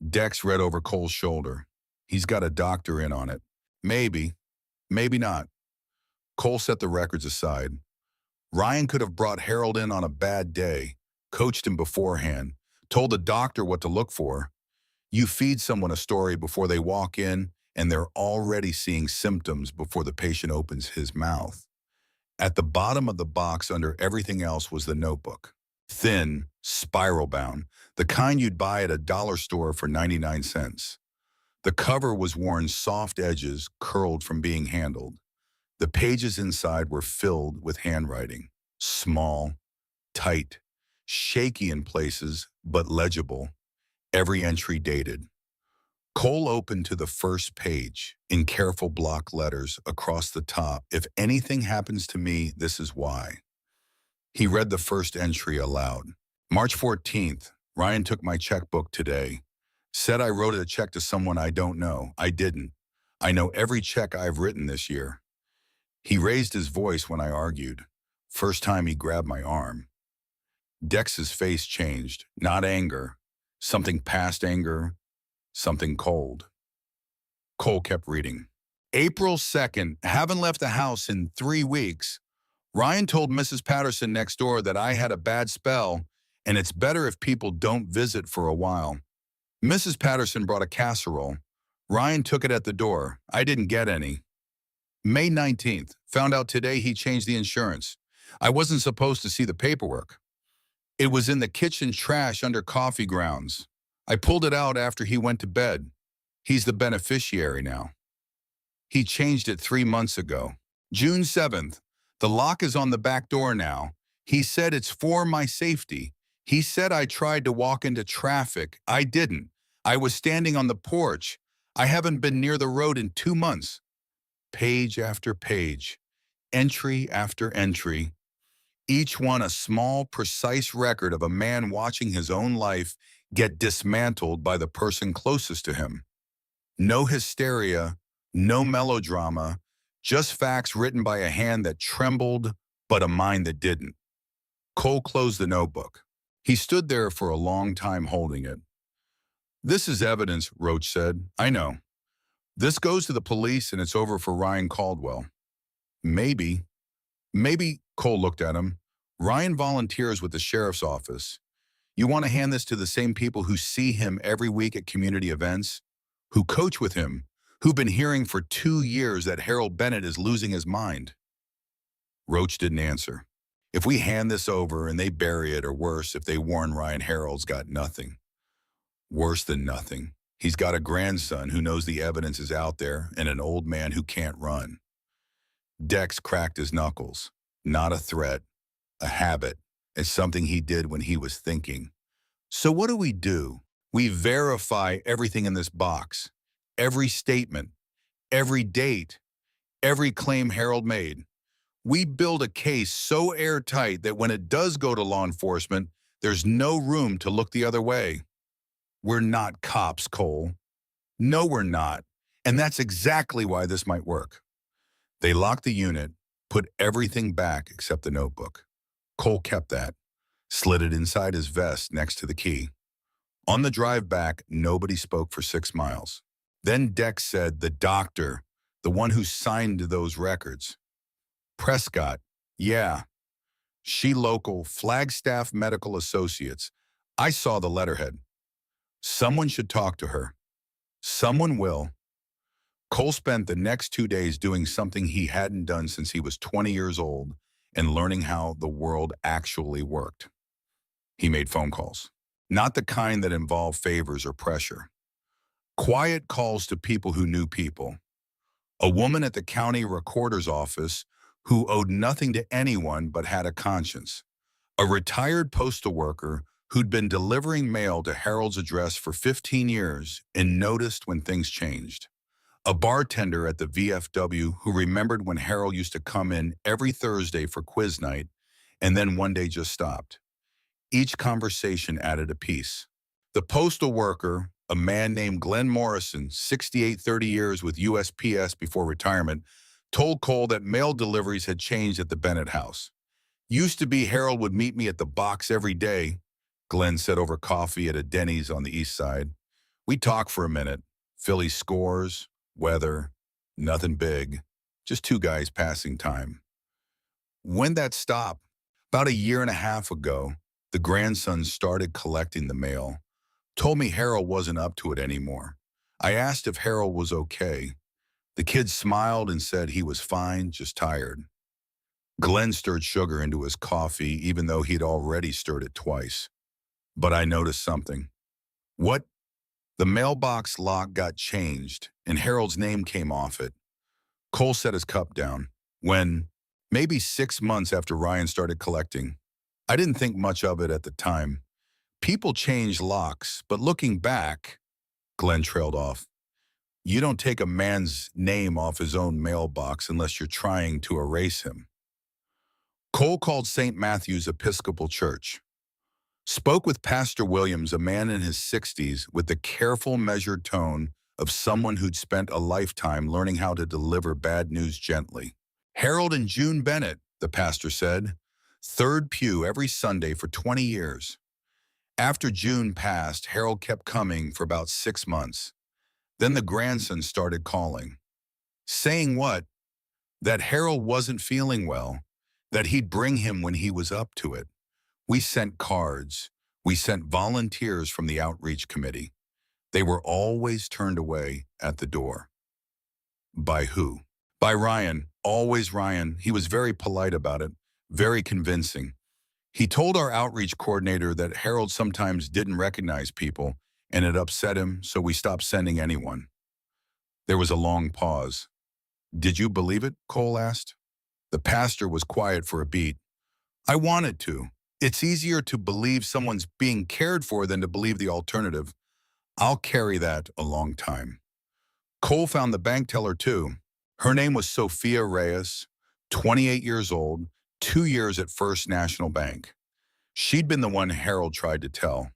A: Dex read over Cole's shoulder. He's got a doctor in on it. Maybe, maybe not. Cole set the records aside. Ryan could have brought Harold in on a bad day, coached him beforehand, told the doctor what to look for. You feed someone a story before they walk in, and they're already seeing symptoms before the patient opens his mouth. At the bottom of the box under everything else was the notebook. Thin, spiral-bound, the kind you'd buy at a dollar store for 99 cents. The cover was worn soft edges curled from being handled. The pages inside were filled with handwriting. Small, tight, shaky in places, but legible. Every entry dated. Cole opened to the first page, in careful block letters across the top. If anything happens to me, this is why. He read the first entry aloud. March 14th, Ryan took my checkbook today. Said I wrote a check to someone I don't know. I didn't. I know every check I've written this year. He raised his voice when I argued. First time he grabbed my arm. Dex's face changed, not anger. Something past anger, something cold. Cole kept reading. April 2nd, haven't left the house in 3 weeks. Ryan told Mrs. Patterson next door that I had a bad spell, and it's better if people don't visit for a while. Mrs. Patterson brought a casserole. Ryan took it at the door. I didn't get any. May 19th, found out today he changed the insurance. I wasn't supposed to see the paperwork. It was in the kitchen trash under coffee grounds. I pulled it out after he went to bed. He's the beneficiary now. He changed it 3 months ago. June 7th, the lock is on the back door now. He said it's for my safety. He said I tried to walk into traffic. I didn't. I was standing on the porch. I haven't been near the road in 2 months. Page after page, entry after entry, each one a small, precise record of a man watching his own life get dismantled by the person closest to him. No hysteria, no melodrama, just facts written by a hand that trembled, but a mind that didn't. Cole closed the notebook. He stood there for a long time holding it. This is evidence, Roach said. I know. This goes to the police and it's over for Ryan Caldwell. Maybe, Cole looked at him. Ryan volunteers with the sheriff's office. You want to hand this to the same people who see him every week at community events, who coach with him, who've been hearing for 2 years that Harold Bennett is losing his mind. Roach didn't answer. If we hand this over and they bury it, or worse, if they warn Ryan, Harold's got nothing. Worse than nothing. He's got a grandson who knows the evidence is out there and an old man who can't run. Dex cracked his knuckles. Not a threat, a habit. It's something he did when he was thinking. So what do? We verify everything in this box. Every statement, every date, every claim Harold made. We build a case so airtight that when it does go to law enforcement, there's no room to look the other way. We're not cops, Cole. No, we're not. And that's exactly why this might work. They locked the unit, put everything back except the notebook. Cole kept that, slid it inside his vest next to the key. On the drive back, nobody spoke for 6 miles. Then Dex said, the doctor, the one who signed those records. Prescott, yeah. She local, Flagstaff Medical Associates. I saw the letterhead. Someone should talk to her. Someone will. Cole spent the next 2 days doing something he hadn't done since he was 20 years old and learning how the world actually worked. He made phone calls. Not the kind that involved favors or pressure. Quiet calls to people who knew people. A woman at the county recorder's office who owed nothing to anyone but had a conscience. A retired postal worker who'd been delivering mail to Harold's address for 15 years and noticed when things changed. A bartender at the VFW who remembered when Harold used to come in every Thursday for quiz night and then one day just stopped. Each conversation added a piece. The postal worker, a man named Glenn Morrison, 68, 30 years with USPS before retirement, told Cole that mail deliveries had changed at the Bennett house. Used to be Harold would meet me at the box every day, Glenn said over coffee at a Denny's on the east side. We talked for a minute. Philly scores, weather, nothing big, just two guys passing time. When that stopped, about a year and a half ago, the grandson started collecting the mail. Told me Harold wasn't up to it anymore. I asked if Harold was okay. The kid smiled and said he was fine, just tired. Glenn stirred sugar into his coffee, even though he'd already stirred it twice. But I noticed something. What? The mailbox lock got changed, and Harold's name came off it. Cole set his cup down. When, maybe 6 months after Ryan started collecting, I didn't think much of it at the time. People change locks, but looking back, Glenn trailed off. You don't take a man's name off his own mailbox unless you're trying to erase him. Cole called St. Matthew's Episcopal Church. Spoke with Pastor Williams, a man in his 60s, with the careful, measured tone of someone who'd spent a lifetime learning how to deliver bad news gently. Harold and June Bennett, the pastor said, third pew every Sunday for 20 years. After June passed, Harold kept coming for about 6 months. Then the grandson started calling. Saying what? That Harold wasn't feeling well, that he'd bring him when he was up to it. We sent cards. We sent volunteers from the outreach committee. They were always turned away at the door. By who? By Ryan. Always Ryan. He was very polite about it, very convincing. He told our outreach coordinator that Harold sometimes didn't recognize people, and it upset him, so we stopped sending anyone. There was a long pause. Did you believe it? Cole asked. The pastor was quiet for a beat. I wanted to. It's easier to believe someone's being cared for than to believe the alternative. I'll carry that a long time. Cole found the bank teller too. Her name was Sophia Reyes, 28 years old, 2 years at First National Bank. She'd been the one Harold tried to tell.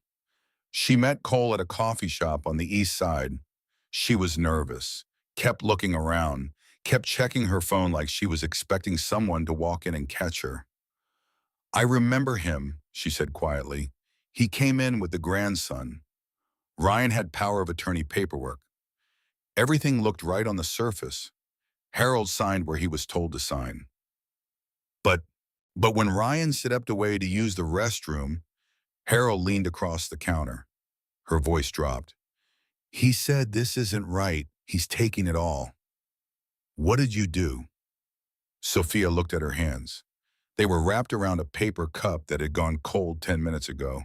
A: She met Cole at a coffee shop on the east side. She was nervous, kept looking around, kept checking her phone like she was expecting someone to walk in and catch her. I remember him, she said quietly. He came in with the grandson. Ryan had power of attorney paperwork. Everything looked right on the surface. Harold signed where he was told to sign. But when Ryan stepped away to use the restroom, Harold leaned across the counter. Her voice dropped. He said this isn't right. He's taking it all. What did you do? Sophia looked at her hands. They were wrapped around a paper cup that had gone cold 10 minutes ago.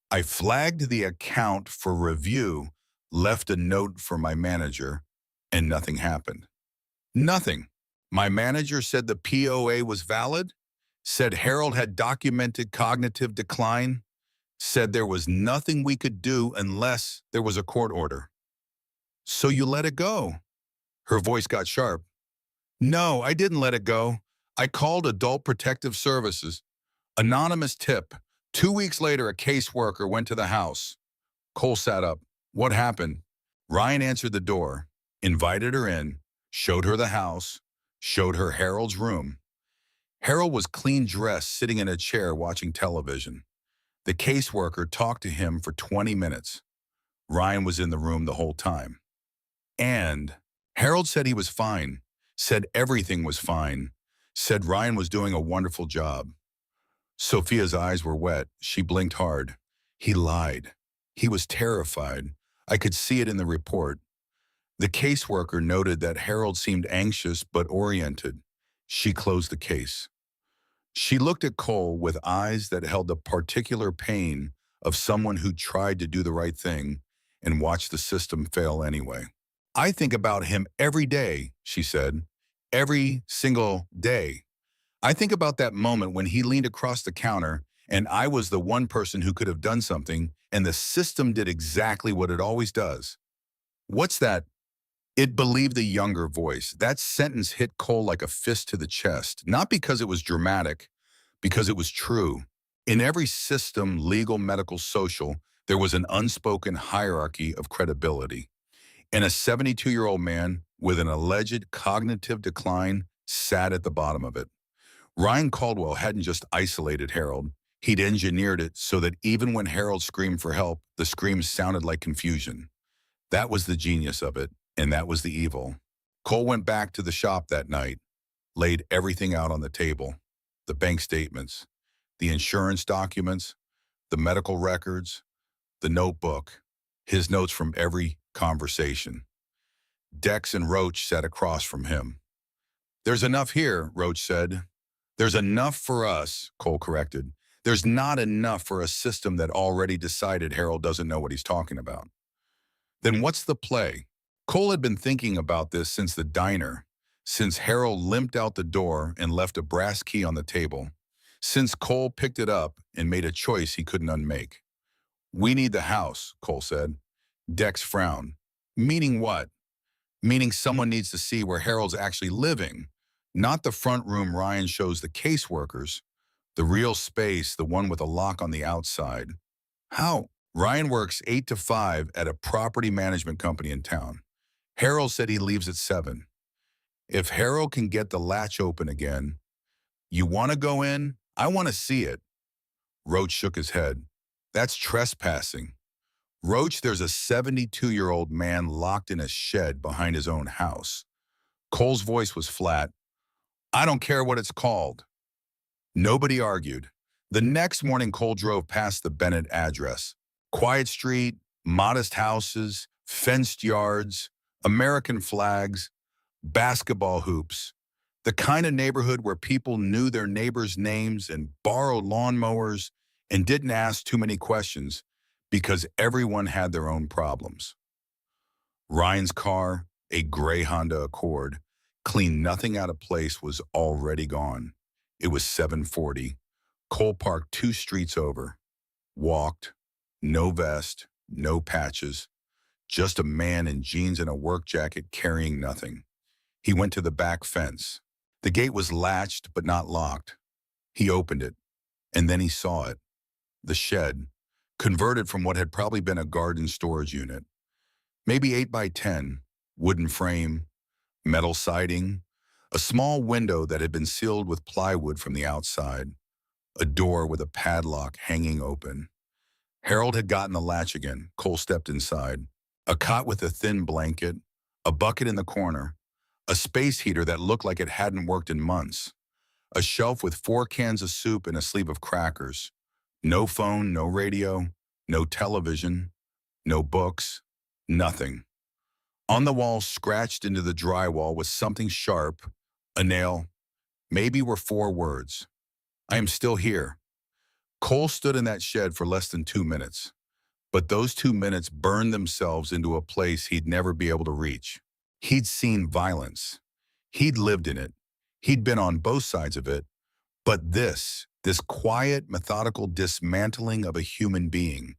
A: I flagged the account for review, left a note for my manager, and nothing happened. Nothing. My manager said the POA was valid, said Harold had documented cognitive decline, said there was nothing we could do unless there was a court order. So you let it go? Her voice got sharp. No, I didn't let it go. I called Adult Protective Services. Anonymous tip. 2 weeks later, a caseworker went to the house. Cole sat up. What happened? Ryan answered the door, invited her in, showed her the house, showed her Harold's room. Harold was clean dressed, sitting in a chair watching television. The caseworker talked to him for 20 minutes. Ryan was in the room the whole time. And Harold said he was fine, said everything was fine, said Ryan was doing a wonderful job. Sophia's eyes were wet. She blinked hard. He lied. He was terrified. I could see it in the report. The caseworker noted that Harold seemed anxious but oriented. She closed the case. She looked at Cole with eyes that held the particular pain of someone who tried to do the right thing and watched the system fail anyway. I think about him every day, she said. Every single day. I think about that moment when he leaned across the counter and I was the one person who could have done something and the system did exactly what it always does. What's that? It believed the younger voice. That sentence hit Cole like a fist to the chest, not because it was dramatic, because it was true. In every system, legal, medical, social, there was an unspoken hierarchy of credibility. And a 72-year-old man with an alleged cognitive decline sat at the bottom of it. Ryan Caldwell hadn't just isolated Harold. He'd engineered it so that even when Harold screamed for help, the screams sounded like confusion. That was the genius of it, and that was the evil. Cole went back to the shop that night, laid everything out on the table. The bank statements, the insurance documents, the medical records, the notebook, his notes from every conversation. Dex and Roach sat across from him. "There's enough here," Roach said. "There's enough for us," Cole corrected. "There's not enough for a system that already decided Harold doesn't know what he's talking about." Then what's the play? Cole had been thinking about this since the diner, since Harold limped out the door and left a brass key on the table, since Cole picked it up and made a choice he couldn't unmake. "We need the house," Cole said. Dex frowned. "Meaning what?" "Meaning someone needs to see where Harold's actually living, not the front room Ryan shows the caseworkers, the real space, the one with a lock on the outside." "How?" "Ryan works 8 to 5 at a property management company in town. Harold said he leaves at 7. If Harold can get the latch open again, you want to go in? I want to see it." Roach shook his head. "That's trespassing." "Roach, there's a 72-year-old man locked in a shed behind his own house." Cole's voice was flat. "I don't care what it's called." Nobody argued. The next morning, Cole drove past the Bennett address. Quiet street, modest houses, fenced yards, American flags, basketball hoops. The kind of neighborhood where people knew their neighbors' names and borrowed lawnmowers and didn't ask too many questions because everyone had their own problems. Ryan's car, a gray Honda Accord, cleaned nothing out of place, was already gone. It was 7:40. Cole parked 2 streets over. Walked. No vest, no patches. Just a man in jeans and a work jacket carrying nothing. He went to the back fence. The gate was latched but not locked. He opened it, and then he saw it. The shed, converted from what had probably been a garden storage unit. Maybe 8 by 10, wooden frame, metal siding, a small window that had been sealed with plywood from the outside, a door with a padlock hanging open. Harold had gotten the latch again. Cole stepped inside. A cot with a thin blanket, a bucket in the corner, a space heater that looked like it hadn't worked in months, a shelf with 4 cans of soup and a sleeve of crackers. No phone, no radio, no television, no books, nothing. On the wall, scratched into the drywall, was something sharp, a nail. Maybe were 4 words. "I am still here." Cole stood in that shed for less than 2 minutes, but those 2 minutes burned themselves into a place he'd never be able to reach. He'd seen violence. He'd lived in it. He'd been on both sides of it. But this quiet, methodical dismantling of a human being,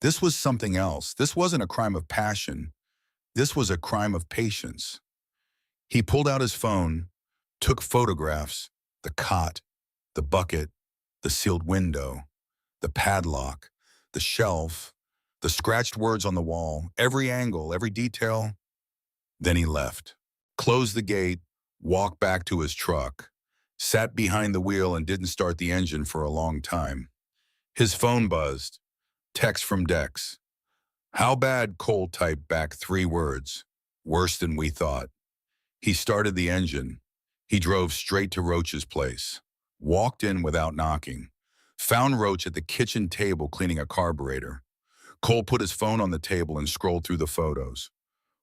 A: this was something else. This wasn't a crime of passion. This was a crime of patience. He pulled out his phone, took photographs, the cot, the bucket, the sealed window, the padlock, the shelf, the scratched words on the wall, every angle, every detail. Then he left, closed the gate, walked back to his truck, sat behind the wheel and didn't start the engine for a long time. His phone buzzed. Text from Dex. "How bad?" Cole typed back 3 words. "Worse than we thought." He started the engine. He drove straight to Roach's place. Walked in without knocking. Found Roach at the kitchen table cleaning a carburetor. Cole put his phone on the table and scrolled through the photos.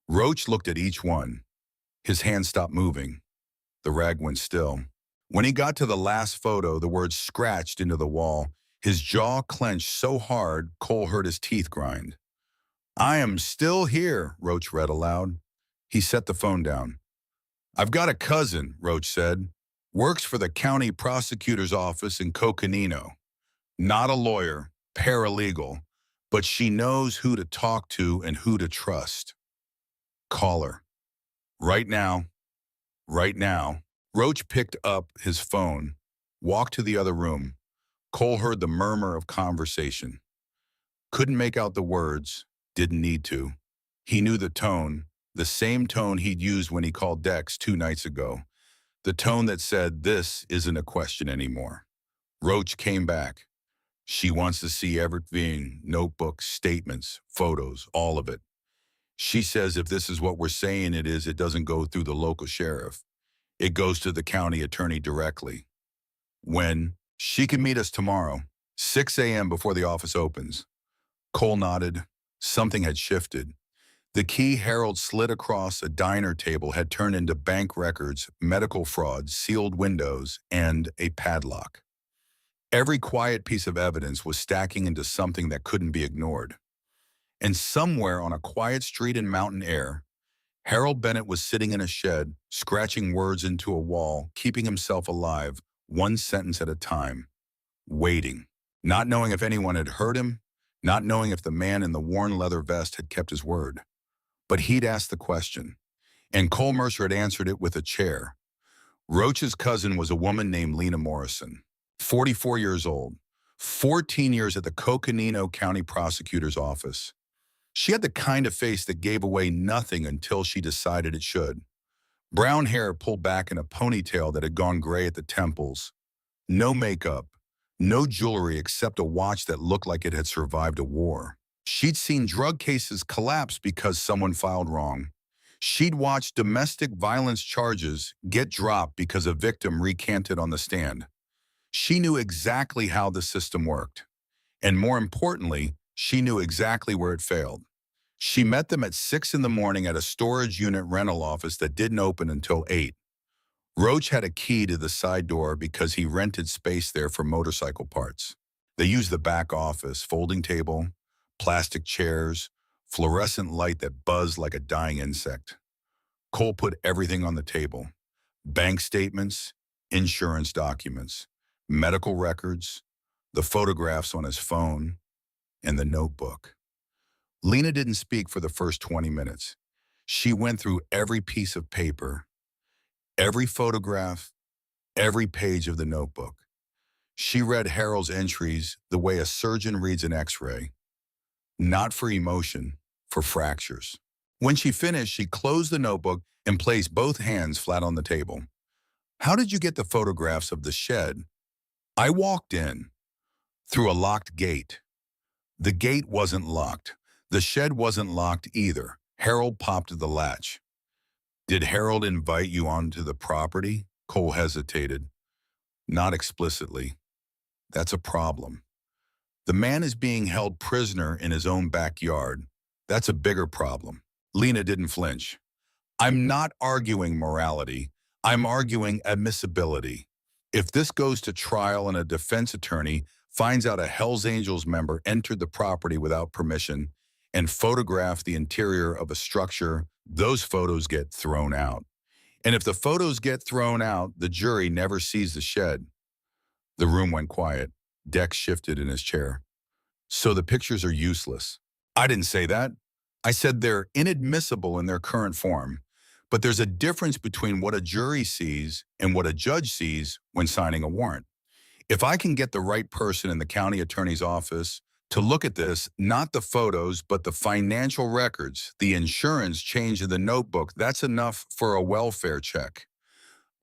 A: Roach looked at each one. His hand stopped moving. The rag went still. When he got to the last photo, the words scratched into the wall. His jaw clenched so hard, Cole heard his teeth grind. "I am still here," Roach read aloud. He set the phone down. "I've got a cousin," Roach said. "Works for the county prosecutor's office in Coconino. Not a lawyer, paralegal, but she knows who to talk to and who to trust. Call her." Right now, right now. Roach picked up his phone, walked to the other room. Cole heard the murmur of conversation. Couldn't make out the words, didn't need to. He knew the tone, the same tone he'd used when he called Dex 2 nights ago. The tone that said, this isn't a question anymore. Roach came back. She wants to see everything, notebooks, statements, photos, all of it. She says if this is what we're saying it is, it doesn't go through the local sheriff. It goes to the county attorney directly. When she can meet us tomorrow, 6 a.m. before the office opens. Cole nodded. Something had shifted. The key Harold slid across a diner table had turned into bank records, medical fraud, sealed windows, and a padlock. Every quiet piece of evidence was stacking into something that couldn't be ignored. And somewhere on a quiet street in mountain air, Harold Bennett was sitting in a shed, scratching words into a wall, keeping himself alive, one sentence at a time, waiting, not knowing if anyone had heard him, not knowing if the man in the worn leather vest had kept his word. But he'd asked the question, and Cole Mercer had answered it with a chair. Roach's cousin was a woman named Lena Morrison, 44 years old, 14 years at the Coconino County Prosecutor's Office. She had the kind of face that gave away nothing until she decided it should. Brown hair pulled back in a ponytail that had gone gray at the temples. No makeup, no jewelry except a watch that looked like it had survived a war. She'd seen drug cases collapse because someone filed wrong. She'd watched domestic violence charges get dropped because a victim recanted on the stand. She knew exactly how the system worked. And more importantly, she knew exactly where it failed. She met them at 6 in the morning at a storage unit rental office that didn't open until 8. Roach had a key to the side door because he rented space there for motorcycle parts. They used the back office, folding table, plastic chairs, fluorescent light that buzzed like a dying insect. Cole put everything on the table. Bank statements, insurance documents, medical records, the photographs on his phone, and the notebook. Lena didn't speak for the first 20 minutes. She went through every piece of paper, every photograph, every page of the notebook. She read Harold's entries the way a surgeon reads an x-ray, not for emotion, for fractures. When she finished, she closed the notebook and placed both hands flat on the table. How did you get the photographs of the shed? I walked in, through a locked gate. The gate wasn't locked. The shed wasn't locked either. Harold popped the latch. Did Harold invite you onto the property? Cole hesitated. Not explicitly. That's a problem. The man is being held prisoner in his own backyard. That's a bigger problem. Lena didn't flinch. I'm not arguing morality. I'm arguing admissibility. If this goes to trial and a defense attorney finds out a Hells Angels member entered the property without permission and photographed the interior of a structure, those photos get thrown out. And if the photos get thrown out, the jury never sees the shed. The room went quiet. Dex shifted in his chair. So the pictures are useless. I didn't say that. I said they're inadmissible in their current form. But there's a difference between what a jury sees and what a judge sees when signing a warrant. If I can get the right person in the county attorney's office to look at this, not the photos, but the financial records, the insurance change in the notebook, that's enough for a welfare check.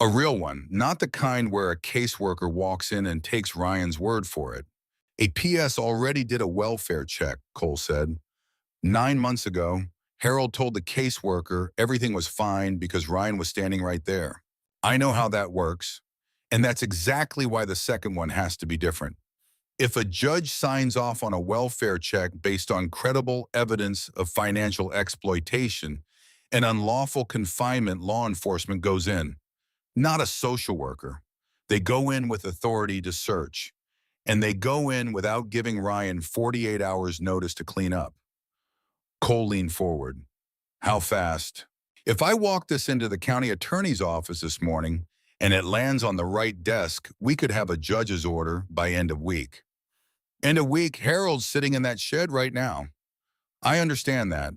A: A real one, not the kind where a caseworker walks in and takes Ryan's word for it. A PS already did a welfare check, Cole said. 9 months ago, Harold told the caseworker everything was fine because Ryan was standing right there. I know how that works, and that's exactly why the second one has to be different. If a judge signs off on a welfare check based on credible evidence of financial exploitation and unlawful confinement, law enforcement goes in, not a social worker. They go in with authority to search, and they go in without giving Ryan 48 hours notice to clean up. Cole leaned forward. How fast? If I walk this into the county attorney's office this morning and it lands on the right desk, we could have a judge's order by end of week. End of week, Harold's sitting in that shed right now. I understand that.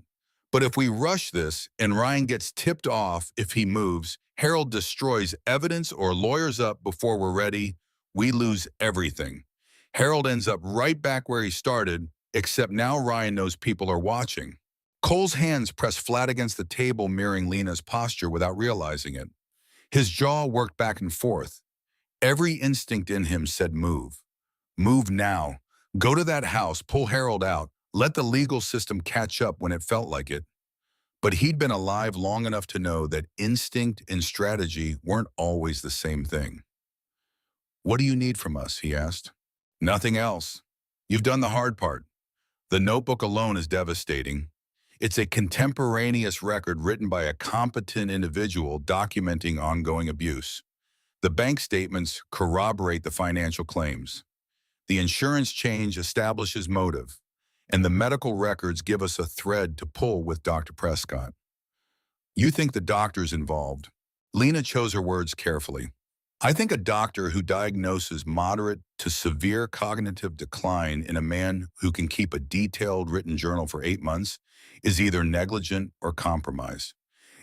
A: But if we rush this and Ryan gets tipped off if he moves, Harold destroys evidence or lawyers up before we're ready, we lose everything. Harold ends up right back where he started, except now Ryan knows people are watching. Cole's hands press flat against the table, mirroring Lena's posture without realizing it. His jaw worked back and forth. Every instinct in him said move. Move now. Go to that house, pull Harold out, let the legal system catch up when it felt like it. But he'd been alive long enough to know that instinct and strategy weren't always the same thing. "What do you need from us?" he asked. "Nothing else. You've done the hard part. The notebook alone is devastating. It's a contemporaneous record written by a competent individual documenting ongoing abuse. The bank statements corroborate the financial claims. The insurance change establishes motive, and the medical records give us a thread to pull with Dr. Prescott." "You think the doctor's involved?" Lena chose her words carefully. "I think a doctor who diagnoses moderate to severe cognitive decline in a man who can keep a detailed written journal for 8 months is either negligent or compromised.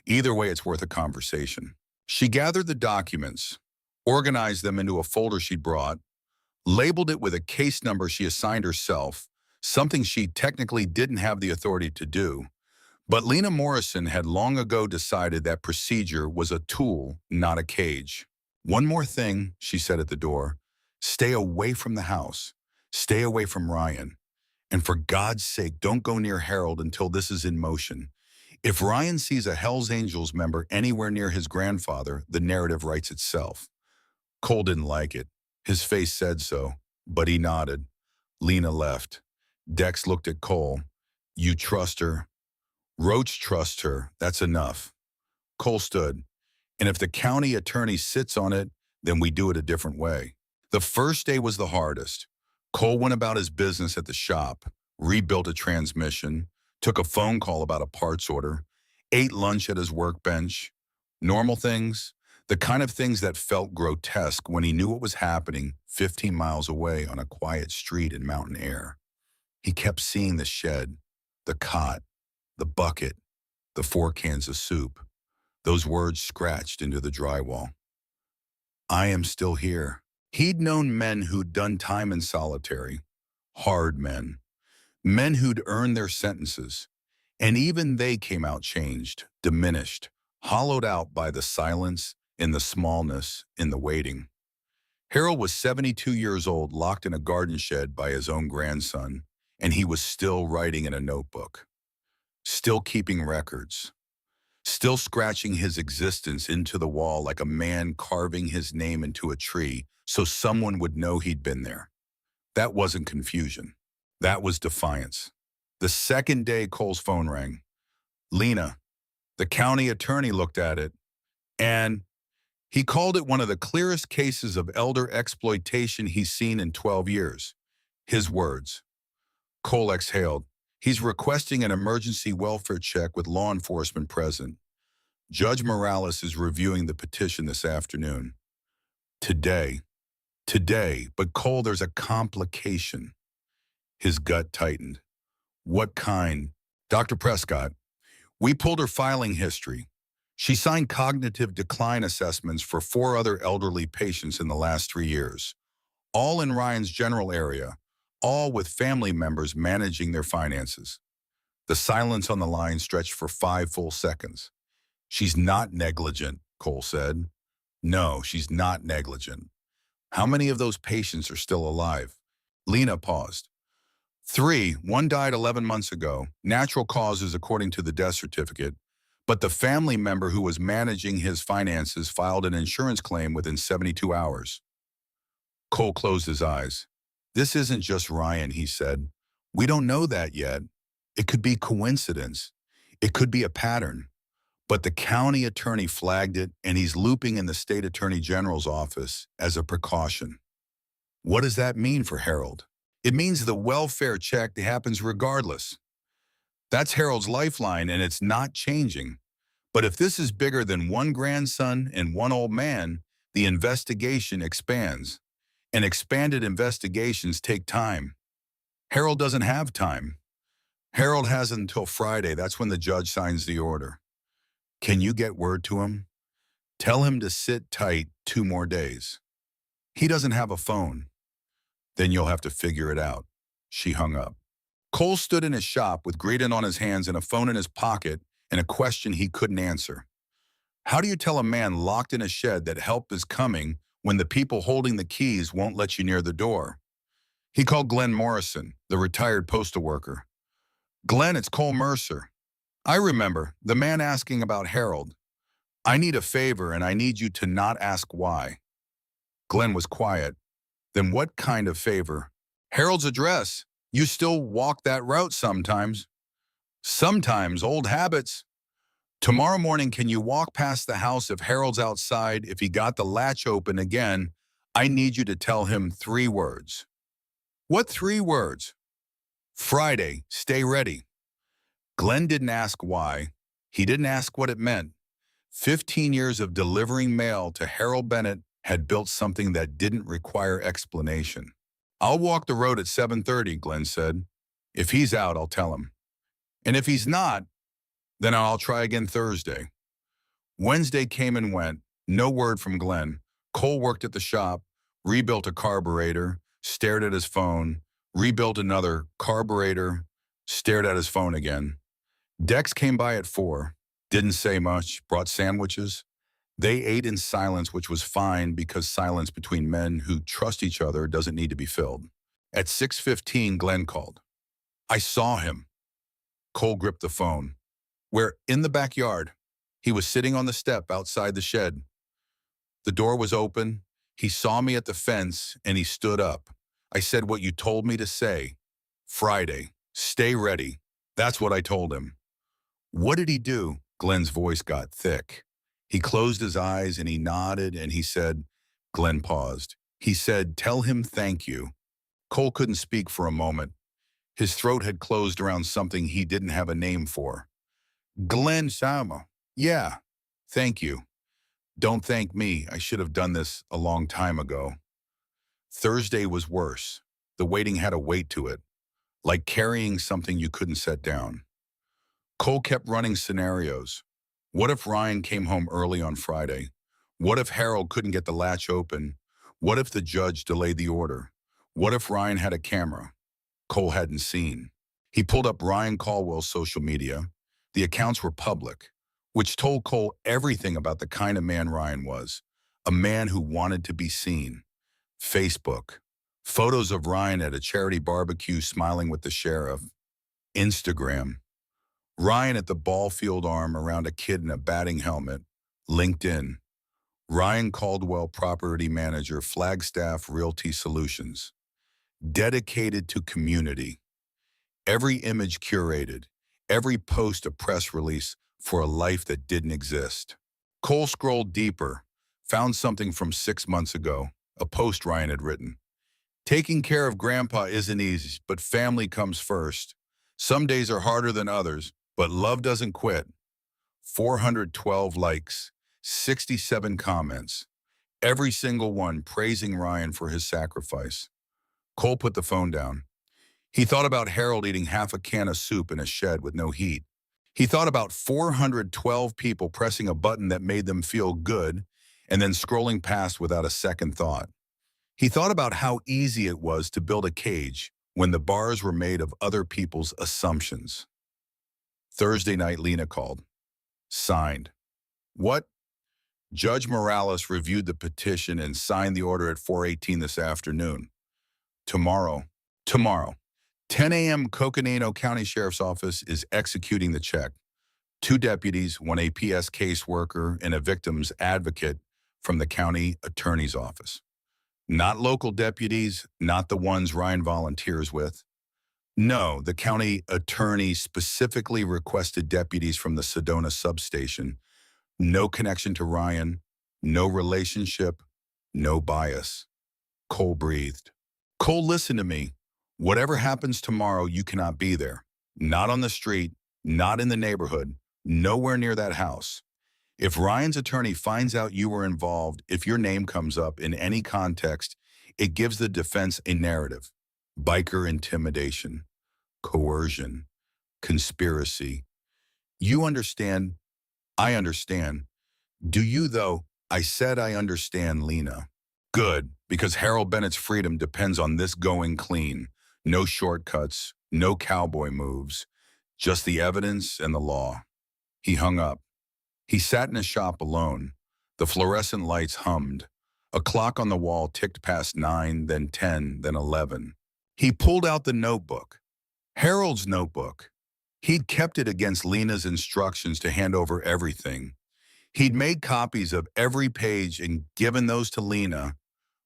A: Either way, it's worth a conversation." She gathered the documents, organized them into a folder she'd brought, labeled it with a case number she assigned herself, something she technically didn't have the authority to do. But Lena Morrison had long ago decided that procedure was a tool, not a cage. "One more thing," she said at the door. "Stay away from the house. Stay away from Ryan. And for God's sake, don't go near Harold until this is in motion. If Ryan sees a Hells Angels member anywhere near his grandfather, the narrative writes itself." Cole didn't like it. His face said so, but he nodded. Lena left. Dex looked at Cole. "You trust her?" "Roach trusts her. That's enough." Cole stood. "And if the county attorney sits on it, then we do it a different way." The first day was the hardest. Cole went about his business at the shop, rebuilt a transmission, took a phone call about a parts order, ate lunch at his workbench. Normal things, the kind of things that felt grotesque when he knew what was happening 15 miles away on a quiet street in mountain air. He kept seeing the shed, the cot, the bucket, the 4 cans of soup. Those words scratched into the drywall. "I am still here." He'd known men who'd done time in solitary, hard men, men who'd earned their sentences, and even they came out changed, diminished, hollowed out by the silence, in the smallness, in the waiting. Harold was 72 years old, locked in a garden shed by his own grandson, and he was still writing in a notebook, still keeping records, still scratching his existence into the wall like a man carving his name into a tree so someone would know he'd been there. That wasn't confusion. That was defiance. The second day Cole's phone rang. "Lena." The county attorney looked at it, and he called it one of the clearest cases of elder exploitation he's seen in 12 years. His words. Cole exhaled. "He's requesting an emergency welfare check with law enforcement present. Judge Morales is reviewing the petition this afternoon." Today. Today. But Cole, there's a complication. His gut tightened. "What kind?" "Dr. Prescott, we pulled her filing history. She signed cognitive decline assessments for 4 other elderly patients in the last 3 years, all in Ryan's general area, all with family members managing their finances." The silence on the line stretched for 5 full seconds. "She's not negligent," Cole said. "No, she's not negligent." "How many of those patients are still alive?" Lena paused. 3. One died 11 months ago, natural causes according to the death certificate, but the family member who was managing his finances filed an insurance claim within 72 hours. Cole closed his eyes. "This isn't just Ryan," he said. "We don't know that yet. It could be coincidence. It could be a pattern. But the county attorney flagged it, and he's looping in the state attorney general's office as a precaution." "What does that mean for Harold?" "It means the welfare check happens regardless. That's Harold's lifeline, and it's not changing. But if this is bigger than one grandson and one old man, the investigation expands. And expanded investigations take time. Harold doesn't have time. Harold has until Friday. That's when the judge signs the order. Can you get word to him? Tell him to sit tight 2 more days. He doesn't have a phone. Then you'll have to figure it out. She hung up. Cole stood in his shop with Graydon on his hands and a phone in his pocket and a question he couldn't answer. How do you tell a man locked in a shed that help is coming when the people holding the keys won't let you near the door? He called Glenn Morrison, the retired postal worker. Glenn, it's Cole Mercer. I remember, the man asking about Harold. I need a favor and I need you to not ask why. Glenn was quiet. Then what kind of favor? Harold's address. You still walk that route sometimes. Sometimes, old habits. Tomorrow morning, can you walk past the house if Harold's outside? If he got the latch open again, I need you to tell him 3 words. What 3 words? Friday, stay ready. Glenn didn't ask why. He didn't ask what it meant. 15 years of delivering mail to Harold Bennett had built something that didn't require explanation. I'll walk the road at 7:30, Glenn said. If he's out, I'll tell him. And if he's not, then I'll try again Thursday. Wednesday came and went. No word from Glenn. Cole worked at the shop, rebuilt a carburetor, stared at his phone, rebuilt another carburetor, stared at his phone again. Dex came by at 4, didn't say much, brought sandwiches. They ate in silence, which was fine because silence between men who trust each other doesn't need to be filled. At 6:15, Glenn called. I saw him. Cole gripped the phone. We're in the backyard. He was sitting on the step outside the shed. The door was open. He saw me at the fence and he stood up. I said what you told me to say. Friday. Stay ready. That's what I told him. What did he do? Glenn's voice got thick. He closed his eyes and he nodded and he said, Glenn paused. He said, tell him thank you. Cole couldn't speak for a moment. His throat had closed around something he didn't have a name for. Glenn Sama. Yeah, thank you. Don't thank me. I should have done this a long time ago. Thursday was worse. The waiting had a weight to it, like carrying something you couldn't set down. Cole kept running scenarios. What if Ryan came home early on Friday? What if Harold couldn't get the latch open? What if the judge delayed the order? What if Ryan had a camera Cole hadn't seen? He pulled up Ryan Caldwell's social media. The accounts were public, which told Cole everything about the kind of man Ryan was, a man who wanted to be seen. Facebook, photos of Ryan at a charity barbecue smiling with the sheriff. Instagram, Ryan at the ball field arm around a kid in a batting helmet. LinkedIn, Ryan Caldwell, property manager, Flagstaff Realty Solutions. Dedicated to community. Every image curated, every post a press release for a life that didn't exist. Cole scrolled deeper, found something from 6 months ago, a post Ryan had written. Taking care of grandpa isn't easy, but family comes first. Some days are harder than others, but love doesn't quit. 412 likes, 67 comments, every single one praising Ryan for his sacrifice. Cole put the phone down. He thought about Harold eating half a can of soup in a shed with no heat. He thought about 412 people pressing a button that made them feel good and then scrolling past without a second thought. He thought about how easy it was to build a cage when the bars were made of other people's assumptions. Thursday night, Lena called. Signed. What? Judge Morales reviewed the petition and signed the order at 4:18 this afternoon. Tomorrow, 10 a.m. Coconino County Sheriff's Office is executing the check. 2 deputies, 1 APS caseworker, and a victim's advocate from the county attorney's office. Not local deputies, not the ones Ryan volunteers with. No, the county attorney specifically requested deputies from the Sedona substation. No connection to Ryan, no relationship, no bias. Cole breathed. Cole, listen to me. Whatever happens tomorrow, you cannot be there. Not on the street, not in the neighborhood, nowhere near that house. If Ryan's attorney finds out you were involved, if your name comes up in any context, it gives the defense a narrative. Biker intimidation, coercion, conspiracy. You understand? I understand. Do you, though? I said I understand, Lena. Good, because Harold Bennett's freedom depends on this going clean. No shortcuts, no cowboy moves, just the evidence and the law. He hung up. He sat in his shop alone. The fluorescent lights hummed. A clock on the wall ticked past 9, then 10, then 11. He pulled out the notebook. Harold's notebook. He'd kept it against Lena's instructions to hand over everything. He'd made copies of every page and given those to Lena,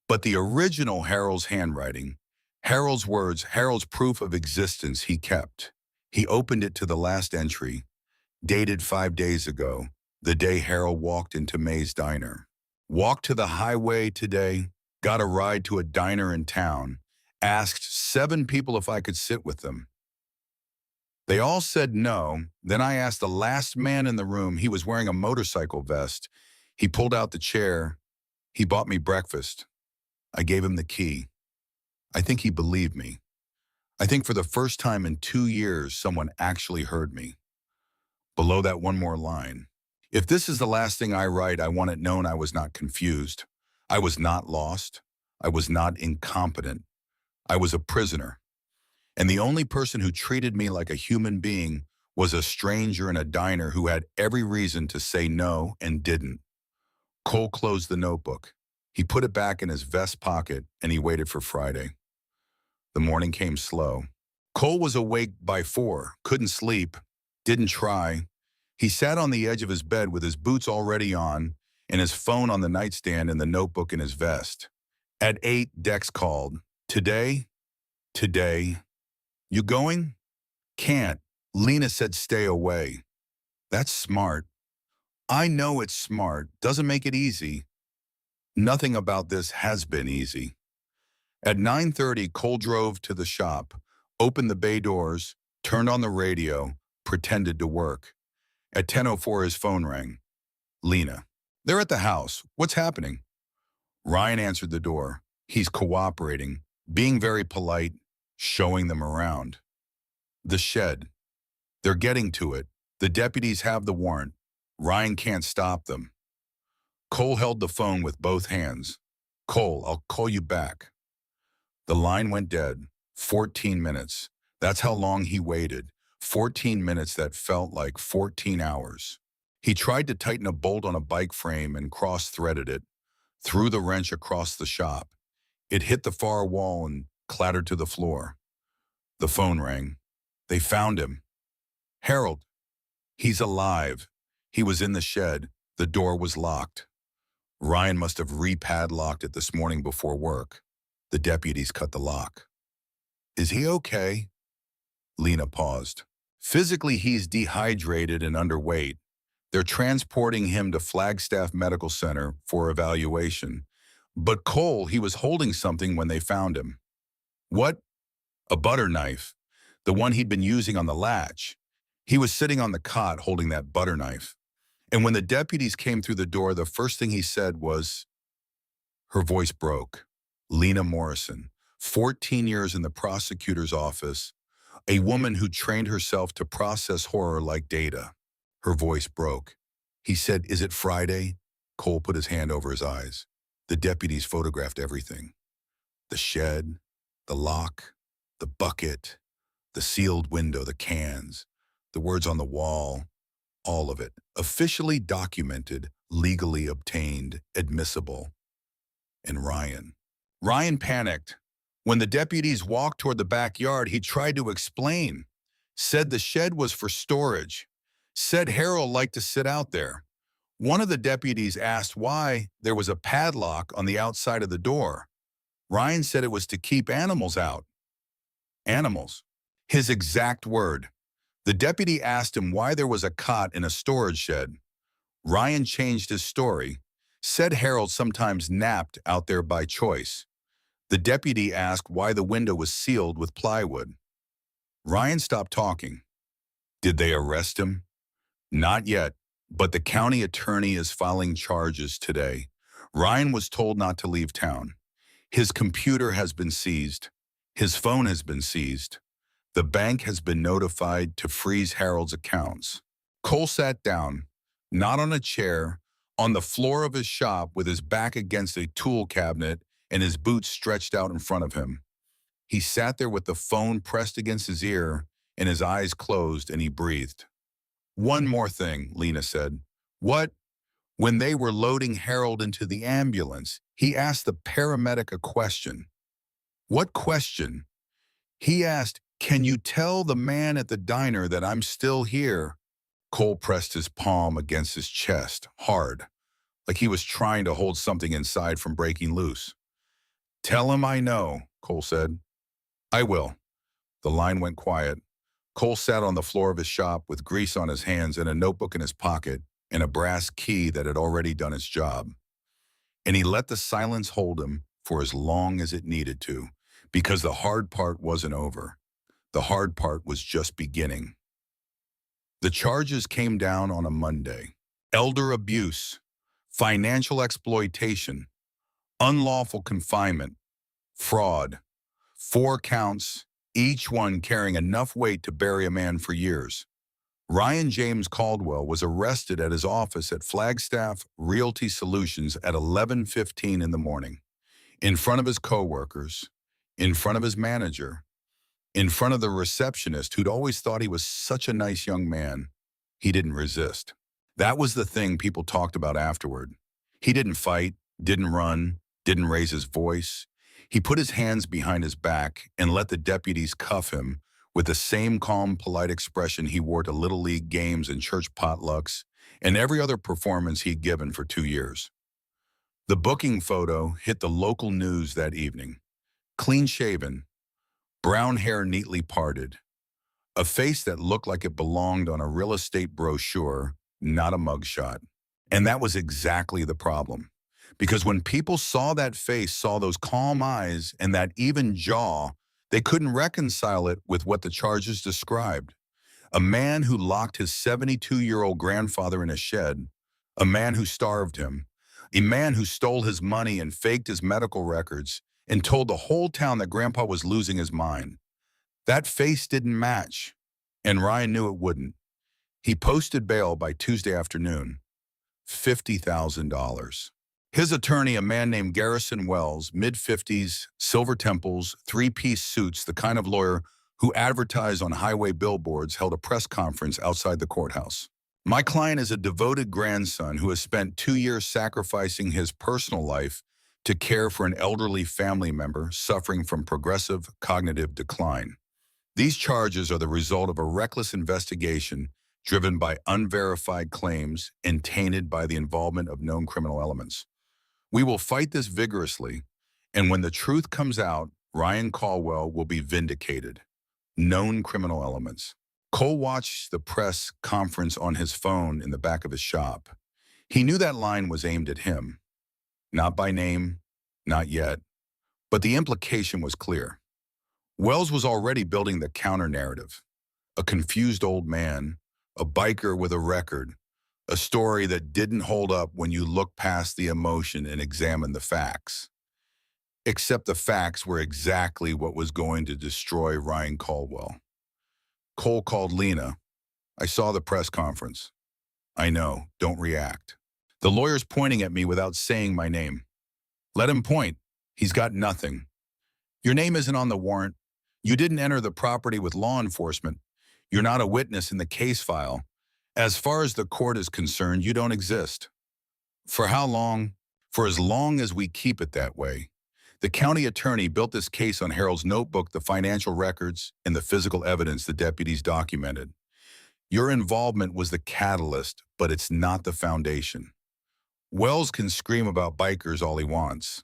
A: but the original Harold's handwriting, Harold's words, Harold's proof of existence he kept. He opened it to the last entry, dated 5 days ago, the day Harold walked into May's diner. Walked to the highway today, got a ride to a diner in town, asked 7 people if I could sit with them. They all said no. Then I asked the last man in the room. He was wearing a motorcycle vest. He pulled out the chair. He bought me breakfast. I gave him the key. I think he believed me. I think for the first time in 2 years, someone actually heard me. Below that, one more line. If this is the last thing I write, I want it known I was not confused. I was not lost. I was not incompetent. I was a prisoner. And the only person who treated me like a human being was a stranger in a diner who had every reason to say no and didn't. Cole closed the notebook. He put it back in his vest pocket and he waited for Friday. The morning came slow. Cole was awake by 4, couldn't sleep, didn't try. He sat on the edge of his bed with his boots already on and his phone on the nightstand and the notebook in his vest. At 8, Dex called. Today? You going? Can't. Lena said stay away. That's smart. I know it's smart. Doesn't make it easy. Nothing about this has been easy. At 9:30, Cole drove to the shop, opened the bay doors, turned on the radio, pretended to work. At 10:04, his phone rang. Lena. They're at the house. What's happening? Ryan answered the door. He's cooperating, being very polite, showing them around. The shed. They're getting to it. The deputies have the warrant. Ryan can't stop them. Cole held the phone with both hands. Cole, I'll call you back. The line went dead. 14 minutes. That's how long he waited. 14 minutes that felt like 14 hours. He tried to tighten a bolt on a bike frame and cross-threaded it, threw the wrench across the shop. It hit the far wall and clattered to the floor. The phone rang. They found him. Harold. He's alive. He was in the shed. The door was locked. Ryan must have re-padlocked it this morning before work. The deputies cut the lock. Is he okay? Lena paused. Physically, he's dehydrated and underweight. They're transporting him to Flagstaff Medical Center for evaluation. But Cole, he was holding something when they found him. What? A butter knife. The one he'd been using on the latch. He was sitting on the cot holding that butter knife. And when the deputies came through the door, the first thing he said was, her voice broke. Lena Morrison, 14 years in the prosecutor's office, a woman who trained herself to process horror like data. Her voice broke. He said, is it Friday? Cole put his hand over his eyes. The deputies photographed everything. The shed, the lock, the bucket, the sealed window, the cans, the words on the wall, all of it. Officially documented, legally obtained, admissible. And Ryan panicked. When the deputies walked toward the backyard, he tried to explain. Said the shed was for storage. Said Harold liked to sit out there. One of the deputies asked why there was a padlock on the outside of the door. Ryan said it was to keep animals out. Animals. His exact word. The deputy asked him why there was a cot in a storage shed. Ryan changed his story. Said Harold sometimes napped out there by choice. The deputy asked why the window was sealed with plywood. Ryan stopped talking. Did they arrest him? Not yet, but the county attorney is filing charges today. Ryan was told not to leave town. His computer has been seized. His phone has been seized. The bank has been notified to freeze Harold's accounts. Cole sat down, not on a chair, on the floor of his shop with his back against a tool cabinet and his boots stretched out in front of him. He sat there with the phone pressed against his ear and his eyes closed, and he breathed. "One more thing," Lena said. "What?" When they were loading Harold into the ambulance, he asked the paramedic a question. "What question?" He asked, "Can you tell the man at the diner that I'm still here?" Cole pressed his palm against his chest, hard, like he was trying to hold something inside from breaking loose. "Tell him I know," Cole said. "I will." The line went quiet. Cole sat on the floor of his shop with grease on his hands and a notebook in his pocket and a brass key that had already done its job. And he let the silence hold him for as long as it needed to, because the hard part wasn't over. The hard part was just beginning. The charges came down on a Monday. Elder abuse, financial exploitation, unlawful confinement, fraud. 4 counts, each one carrying enough weight to bury a man for years. Ryan James Caldwell was arrested at his office at Flagstaff Realty Solutions at 11:15 in the morning, in front of his coworkers, in front of his manager, in front of the receptionist who'd always thought he was such a nice young man. He didn't resist. That was the thing people talked about afterward. He didn't fight, didn't run, didn't raise his voice. He put his hands behind his back and let the deputies cuff him with the same calm, polite expression he wore to Little League games and church potlucks and every other performance he'd given for 2 years. The booking photo hit the local news that evening. Clean-shaven, brown hair neatly parted, a face that looked like it belonged on a real estate brochure, not a mugshot. And that was exactly the problem. Because when people saw that face, saw those calm eyes and that even jaw, they couldn't reconcile it with what the charges described. A man who locked his 72-year-old grandfather in a shed, a man who starved him, a man who stole his money and faked his medical records and told the whole town that Grandpa was losing his mind. That face didn't match, and Ryan knew it wouldn't. He posted bail by Tuesday afternoon, $50,000. His attorney, a man named Garrison Wells, mid-50s, silver temples, 3-piece suits, the kind of lawyer who advertised on highway billboards, held a press conference outside the courthouse. "My client is a devoted grandson who has spent 2 years sacrificing his personal life to care for an elderly family member suffering from progressive cognitive decline. These charges are the result of a reckless investigation driven by unverified claims and tainted by the involvement of known criminal elements. We will fight this vigorously, and when the truth comes out, Ryan Caldwell will be vindicated." Known criminal elements. Cole watched the press conference on his phone in the back of his shop. He knew that line was aimed at him. Not by name, not yet, but the implication was clear. Wells was already building the counter-narrative. A confused old man, a biker with a record, a story that didn't hold up when you look past the emotion and examine the facts. Except the facts were exactly what was going to destroy Ryan Caldwell. Cole called Lena. "I saw the press conference." "I know, don't react." "The lawyer's pointing at me without saying my name." "Let him point. He's got nothing." "Your name isn't on the warrant. You didn't enter the property with law enforcement. You're not a witness in the case file. As far as the court is concerned, you don't exist." "For how long?" "For as long as we keep it that way." The county attorney built this case on Harold's notebook, the financial records, and the physical evidence the deputies documented. Your involvement was the catalyst, but it's not the foundation. Wells can scream about bikers all he wants.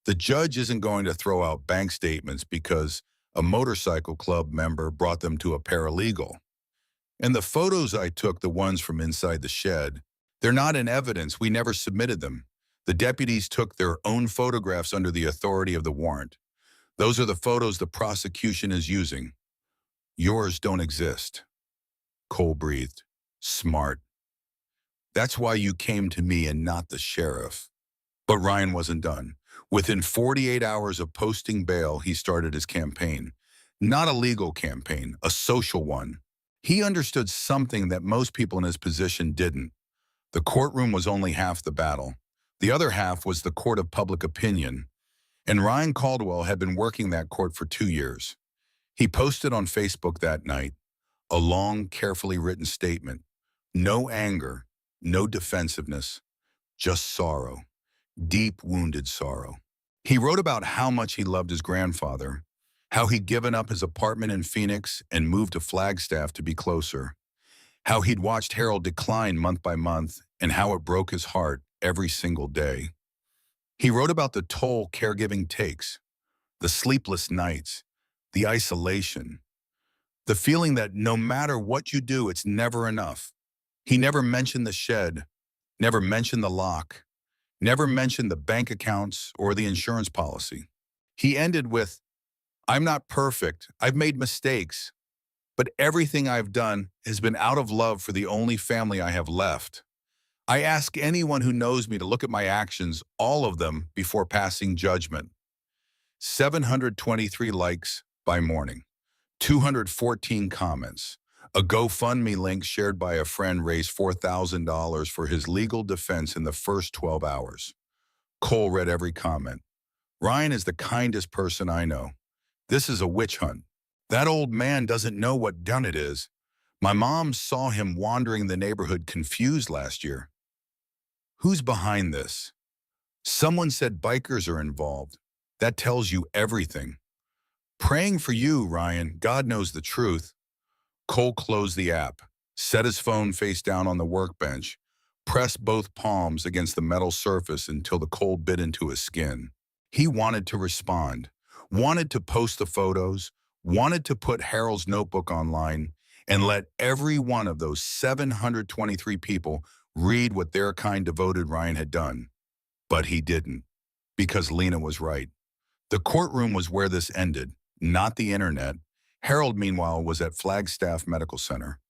A: The judge isn't going to throw out bank statements because a motorcycle club member brought them to a paralegal. And the photos I took, the ones from inside the shed, they're not in evidence. We never submitted them. The deputies took their own photographs under the authority of the warrant. Those are the photos the prosecution is using. Yours don't exist. Cole breathed. Smart. That's why you came to me and not the sheriff. But Ryan wasn't done. Within 48 hours of posting bail, he started his campaign. Not a legal campaign, a social one. He understood something that most people in his position didn't. The courtroom was only half the battle. The other half was the court of public opinion, and Ryan Caldwell had been working that court for 2 years. He posted on Facebook that night a long, carefully written statement. No anger, no defensiveness, just sorrow, deep wounded sorrow. He wrote about how much he loved his grandfather, how he'd given up his apartment in Phoenix and moved to Flagstaff to be closer, how he'd watched Harold decline month by month, and how it broke his heart every single day. He wrote about the toll caregiving takes, the sleepless nights, the isolation, the feeling that no matter what you do, it's never enough. He never mentioned the shed, never mentioned the lock, never mentioned the bank accounts or the insurance policy. He ended with, I'm not perfect, I've made mistakes, but everything I've done has been out of love for the only family I have left. I ask anyone who knows me to look at my actions, all of them, before passing judgment. 723 likes by morning, 214 comments. A GoFundMe link shared by a friend raised $4,000 for his legal defense in the first 12 hours. Cole read every comment. Ryan is the kindest person I know. This is a witch hunt. That old man doesn't know what done it is. My mom saw him wandering the neighborhood confused last year. Who's behind this? Someone said bikers are involved. That tells you everything. Praying for you, Ryan. God knows the truth. Cole closed the app, set his phone face down on the workbench, pressed both palms against the metal surface until the cold bit into his skin. He wanted to respond, wanted to post the photos, wanted to put Harold's notebook online, and let every one of those 723 people read what their kind devoted Ryan had done. But he didn't, because Lena was right. The courtroom was where this ended, not the internet. Harold, meanwhile, was at Flagstaff Medical Center,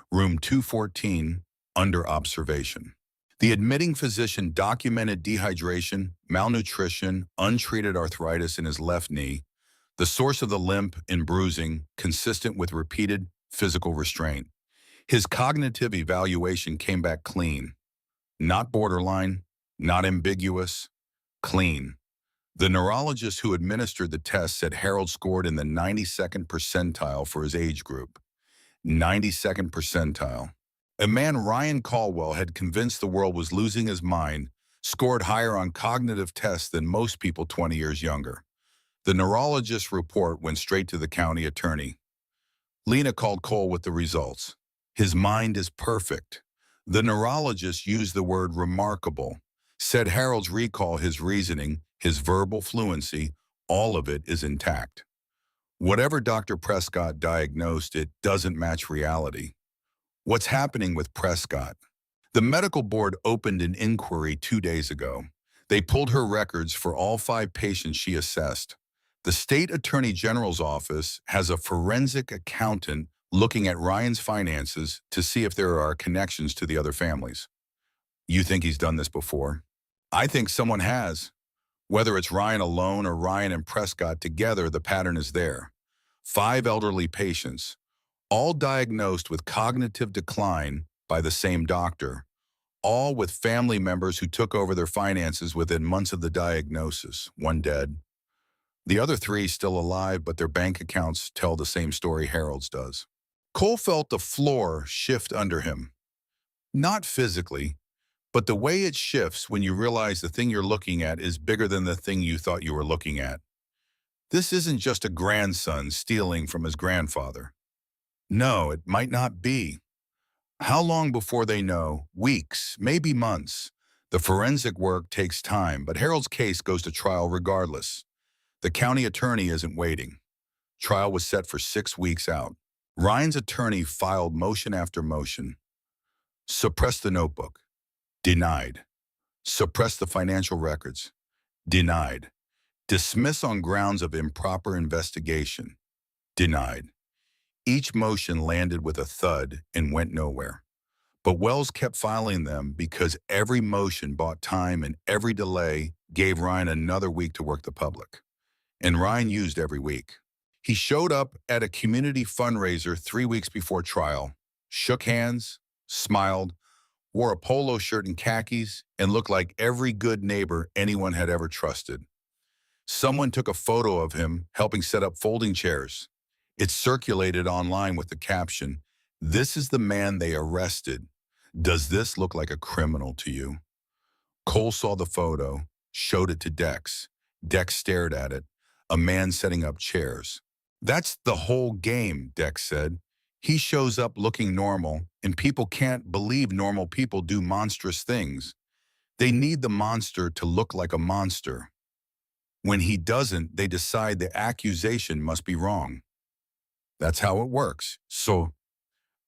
A: room 214, under observation. The admitting physician documented dehydration, malnutrition, untreated arthritis in his left knee, the source of the limp and bruising consistent with repeated physical restraint. His cognitive evaluation came back clean. Not borderline, not ambiguous, clean. The neurologist who administered the test said Harold scored in the 92nd percentile for his age group. 92nd percentile. A man Ryan Caldwell had convinced the world was losing his mind scored higher on cognitive tests than most people 20 years younger. The neurologist's report went straight to the county attorney. Lena called Cole with the results. His mind is perfect. The neurologist used the word remarkable, said Harold's recall, his reasoning, his verbal fluency, all of it is intact. Whatever Dr. Prescott diagnosed, it doesn't match reality. What's happening with Prescott? The medical board opened an inquiry 2 days ago. They pulled her records for all 5 patients she assessed. The state attorney general's office has a forensic accountant looking at Ryan's finances to see if there are connections to the other families. You think he's done this before? I think someone has. Whether it's Ryan alone or Ryan and Prescott together, the pattern is there. 5 elderly patients, all diagnosed with cognitive decline by the same doctor, all with family members who took over their finances within months of the diagnosis, 1 dead. The other 3 still alive, but their bank accounts tell the same story Harold's does. Cole felt the floor shift under him. Not physically, but the way it shifts when you realize the thing you're looking at is bigger than the thing you thought you were looking at. This isn't just a grandson stealing from his grandfather. No, it might not be. How long before they know? Weeks, maybe months. The forensic work takes time, but Harold's case goes to trial regardless. The county attorney isn't waiting. Trial was set for 6 weeks out. Ryan's attorney filed motion after motion. Suppress the notebook. Denied. Suppress the financial records. Denied. Dismiss on grounds of improper investigation. Denied. Each motion landed with a thud and went nowhere. But Wells kept filing them because every motion bought time and every delay gave Ryan another week to work the public. And Ryan used every week. He showed up at a community fundraiser 3 weeks before trial, shook hands, smiled, wore a polo shirt and khakis, and looked like every good neighbor anyone had ever trusted. Someone took a photo of him helping set up folding chairs. It circulated online with the caption, "This is the man they arrested. Does this look like a criminal to you?" Cole saw the photo, showed it to Dex. Dex stared at it, a man setting up chairs. "That's the whole game," Dex said. "He shows up looking normal, and people can't believe normal people do monstrous things. They need the monster to look like a monster. When he doesn't, they decide the accusation must be wrong. That's how it works. So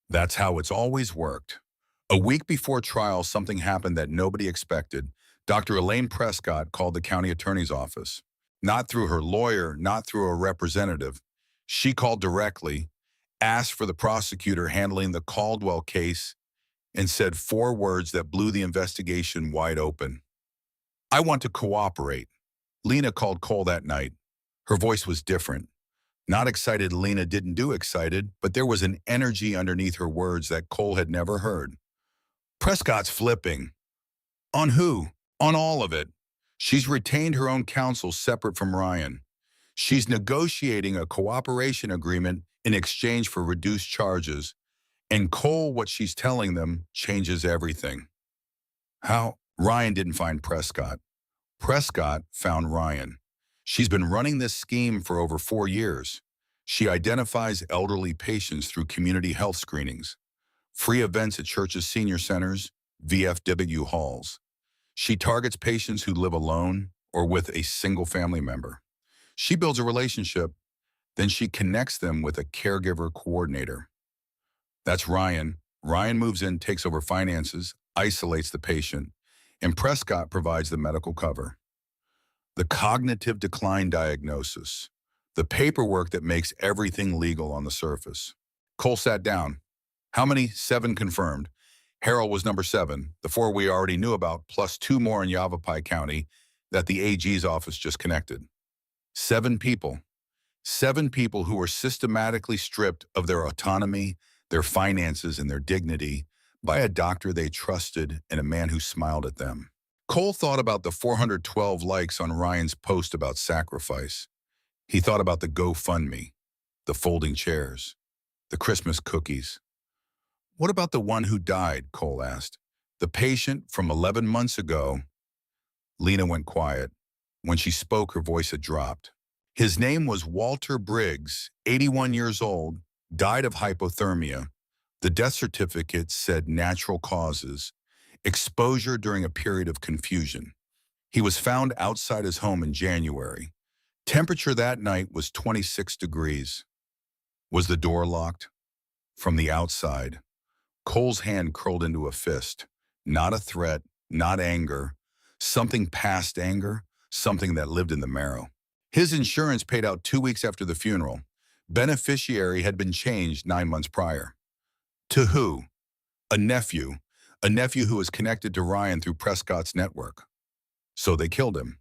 A: that's how it's always worked." A week before trial, something happened that nobody expected. Dr. Elaine Prescott called the county attorney's office. Not through her lawyer, not through a representative. She called directly, asked for the prosecutor handling the Caldwell case, and said 4 words that blew the investigation wide open. "I want to cooperate." Lena called Cole that night. Her voice was different. Not excited Lena didn't do excited, but there was an energy underneath her words that Cole had never heard. "Prescott's flipping." "On who?" "On all of it. She's retained her own counsel separate from Ryan. She's negotiating a cooperation agreement in exchange for reduced charges. And Cole, what she's telling them changes everything." "How?" "Ryan didn't find Prescott. Prescott found Ryan. She's been running this scheme for over 4 years. She identifies elderly patients through community health screenings, free events at churches' senior centers, VFW halls. She targets patients who live alone or with a single family member. She builds a relationship, then she connects them with a caregiver coordinator. That's Ryan. Ryan moves in, takes over finances, isolates the patient, and Prescott provides the medical cover. The cognitive decline diagnosis, the paperwork that makes everything legal on the surface. Cole sat down. "How many?" "7 confirmed. Harold was number 7, the 4 we already knew about, plus 2 more in Yavapai County that the AG's office just connected. 7 people. 7 people who were systematically stripped of their autonomy, their finances, and their dignity by a doctor they trusted and a man who smiled at them." Cole thought about the 412 likes on Ryan's post about sacrifice. He thought about the GoFundMe, the folding chairs, the Christmas cookies. "What about the one who died?" Cole asked. "The patient from 11 months ago." Lena went quiet. When she spoke, her voice had dropped. "His name was Walter Briggs, 81 years old, died of hypothermia. The death certificate said natural causes, exposure during a period of confusion. He was found outside his home in January. Temperature that night was 26 degrees. Was the door locked?" From the outside, Cole's hand curled into a fist. Not a threat, not anger. Something past anger, something that lived in the marrow. His insurance paid out 2 weeks after the funeral. Beneficiary had been changed 9 months prior. To who? A nephew. A nephew who was connected to Ryan through Prescott's network. So they killed him.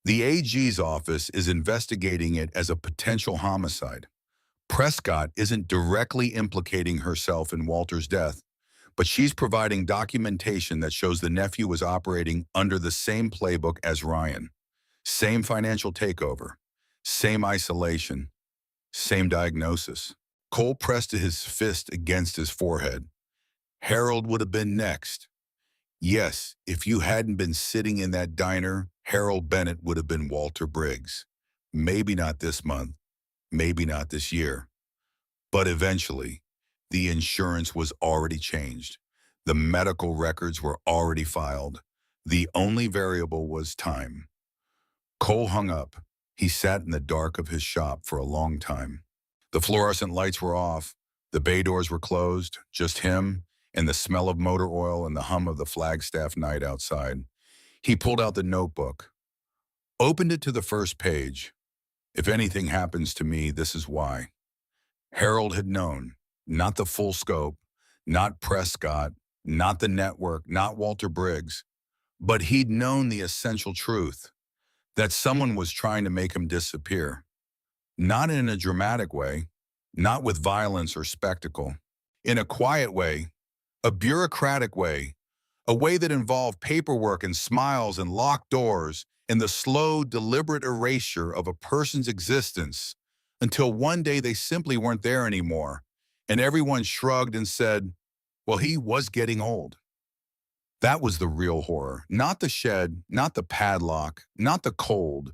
A: The AG's office is investigating it as a potential homicide. Prescott isn't directly implicating herself in Walter's death, but she's providing documentation that shows the nephew was operating under the same playbook as Ryan. Same financial takeover, same isolation, same diagnosis. Cole pressed his fist against his forehead. Harold would have been next. Yes, if you hadn't been sitting in that diner, Harold Bennett would have been Walter Briggs. Maybe not this month, maybe not this year. But eventually, the insurance was already changed. The medical records were already filed. The only variable was time. Cole hung up. He sat in the dark of his shop for a long time. The fluorescent lights were off. The bay doors were closed. Just him and the smell of motor oil and the hum of the Flagstaff night outside. He pulled out the notebook, opened it to the first page. If anything happens to me, this is why. Harold had known, not the full scope, not Prescott, not the network, not Walter Briggs, but he'd known the essential truth, that someone was trying to make him disappear. Not in a dramatic way, not with violence or spectacle. In a quiet way, a bureaucratic way, a way that involved paperwork and smiles and locked doors and the slow, deliberate erasure of a person's existence until one day they simply weren't there anymore, and everyone shrugged and said, well, he was getting old. That was the real horror. Not the shed, not the padlock, not the cold.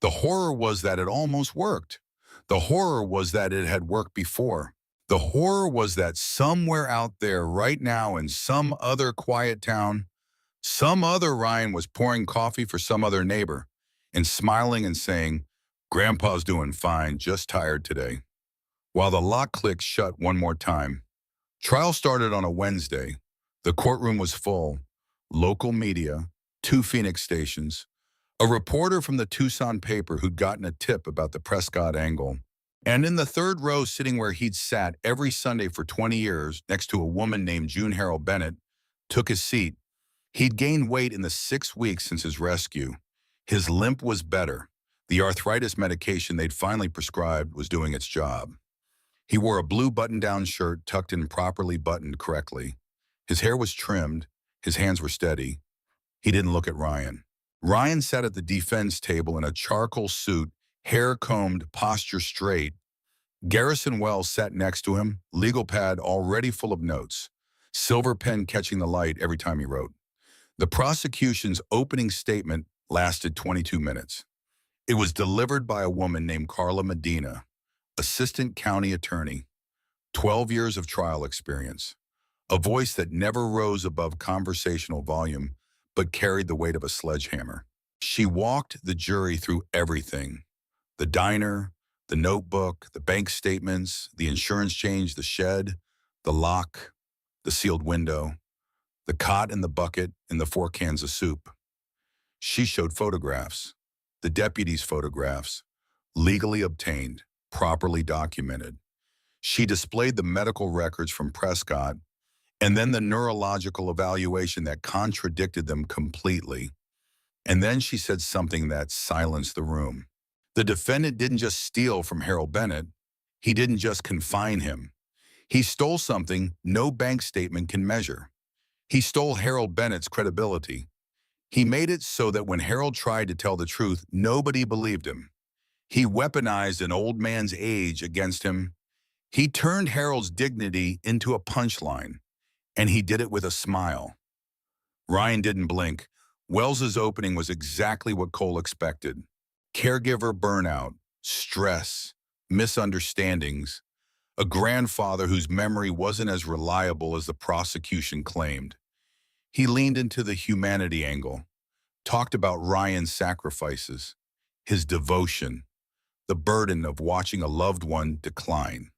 A: The horror was that it almost worked. The horror was that it had worked before. The horror was that somewhere out there right now in some other quiet town, some other Ryan was pouring coffee for some other neighbor and smiling and saying, Grandpa's doing fine, just tired today. While the lock clicked shut one more time. Trial started on a Wednesday. The courtroom was full. Local media, 2 Phoenix stations, a reporter from the Tucson paper who'd gotten a tip about the Prescott angle. And in the third row, sitting where he'd sat every Sunday for 20 years next to a woman named June Harold Bennett, took his seat. He'd gained weight in the 6 weeks since his rescue. His limp was better. The arthritis medication they'd finally prescribed was doing its job. He wore a blue button-down shirt tucked in properly buttoned correctly. His hair was trimmed. His hands were steady. He didn't look at Ryan. Ryan sat at the defense table in a charcoal suit, hair combed, posture straight. Garrison Wells sat next to him, legal pad already full of notes, silver pen catching the light every time he wrote. The prosecution's opening statement lasted 22 minutes. It was delivered by a woman named Carla Medina, assistant county attorney, 12 years of trial experience, a voice that never rose above conversational volume but carried the weight of a sledgehammer. She walked the jury through everything: the diner, the notebook, the bank statements, the insurance change, the shed, the lock, the sealed window, the cot and the bucket and the 4 cans of soup. She showed photographs, the deputy's photographs, legally obtained, properly documented. She displayed the medical records from Prescott and then the neurological evaluation that contradicted them completely. And then she said something that silenced the room. The defendant didn't just steal from Harold Bennett. He didn't just confine him. He stole something no bank statement can measure. He stole Harold Bennett's credibility. He made it so that when Harold tried to tell the truth, nobody believed him. He weaponized an old man's age against him. He turned Harold's dignity into a punchline, and he did it with a smile. Ryan didn't blink. Wells's opening was exactly what Cole expected. Caregiver burnout, stress, misunderstandings, a grandfather whose memory wasn't as reliable as the prosecution claimed. He leaned into the humanity angle, talked about Ryan's sacrifices, his devotion, the burden of watching a loved one decline.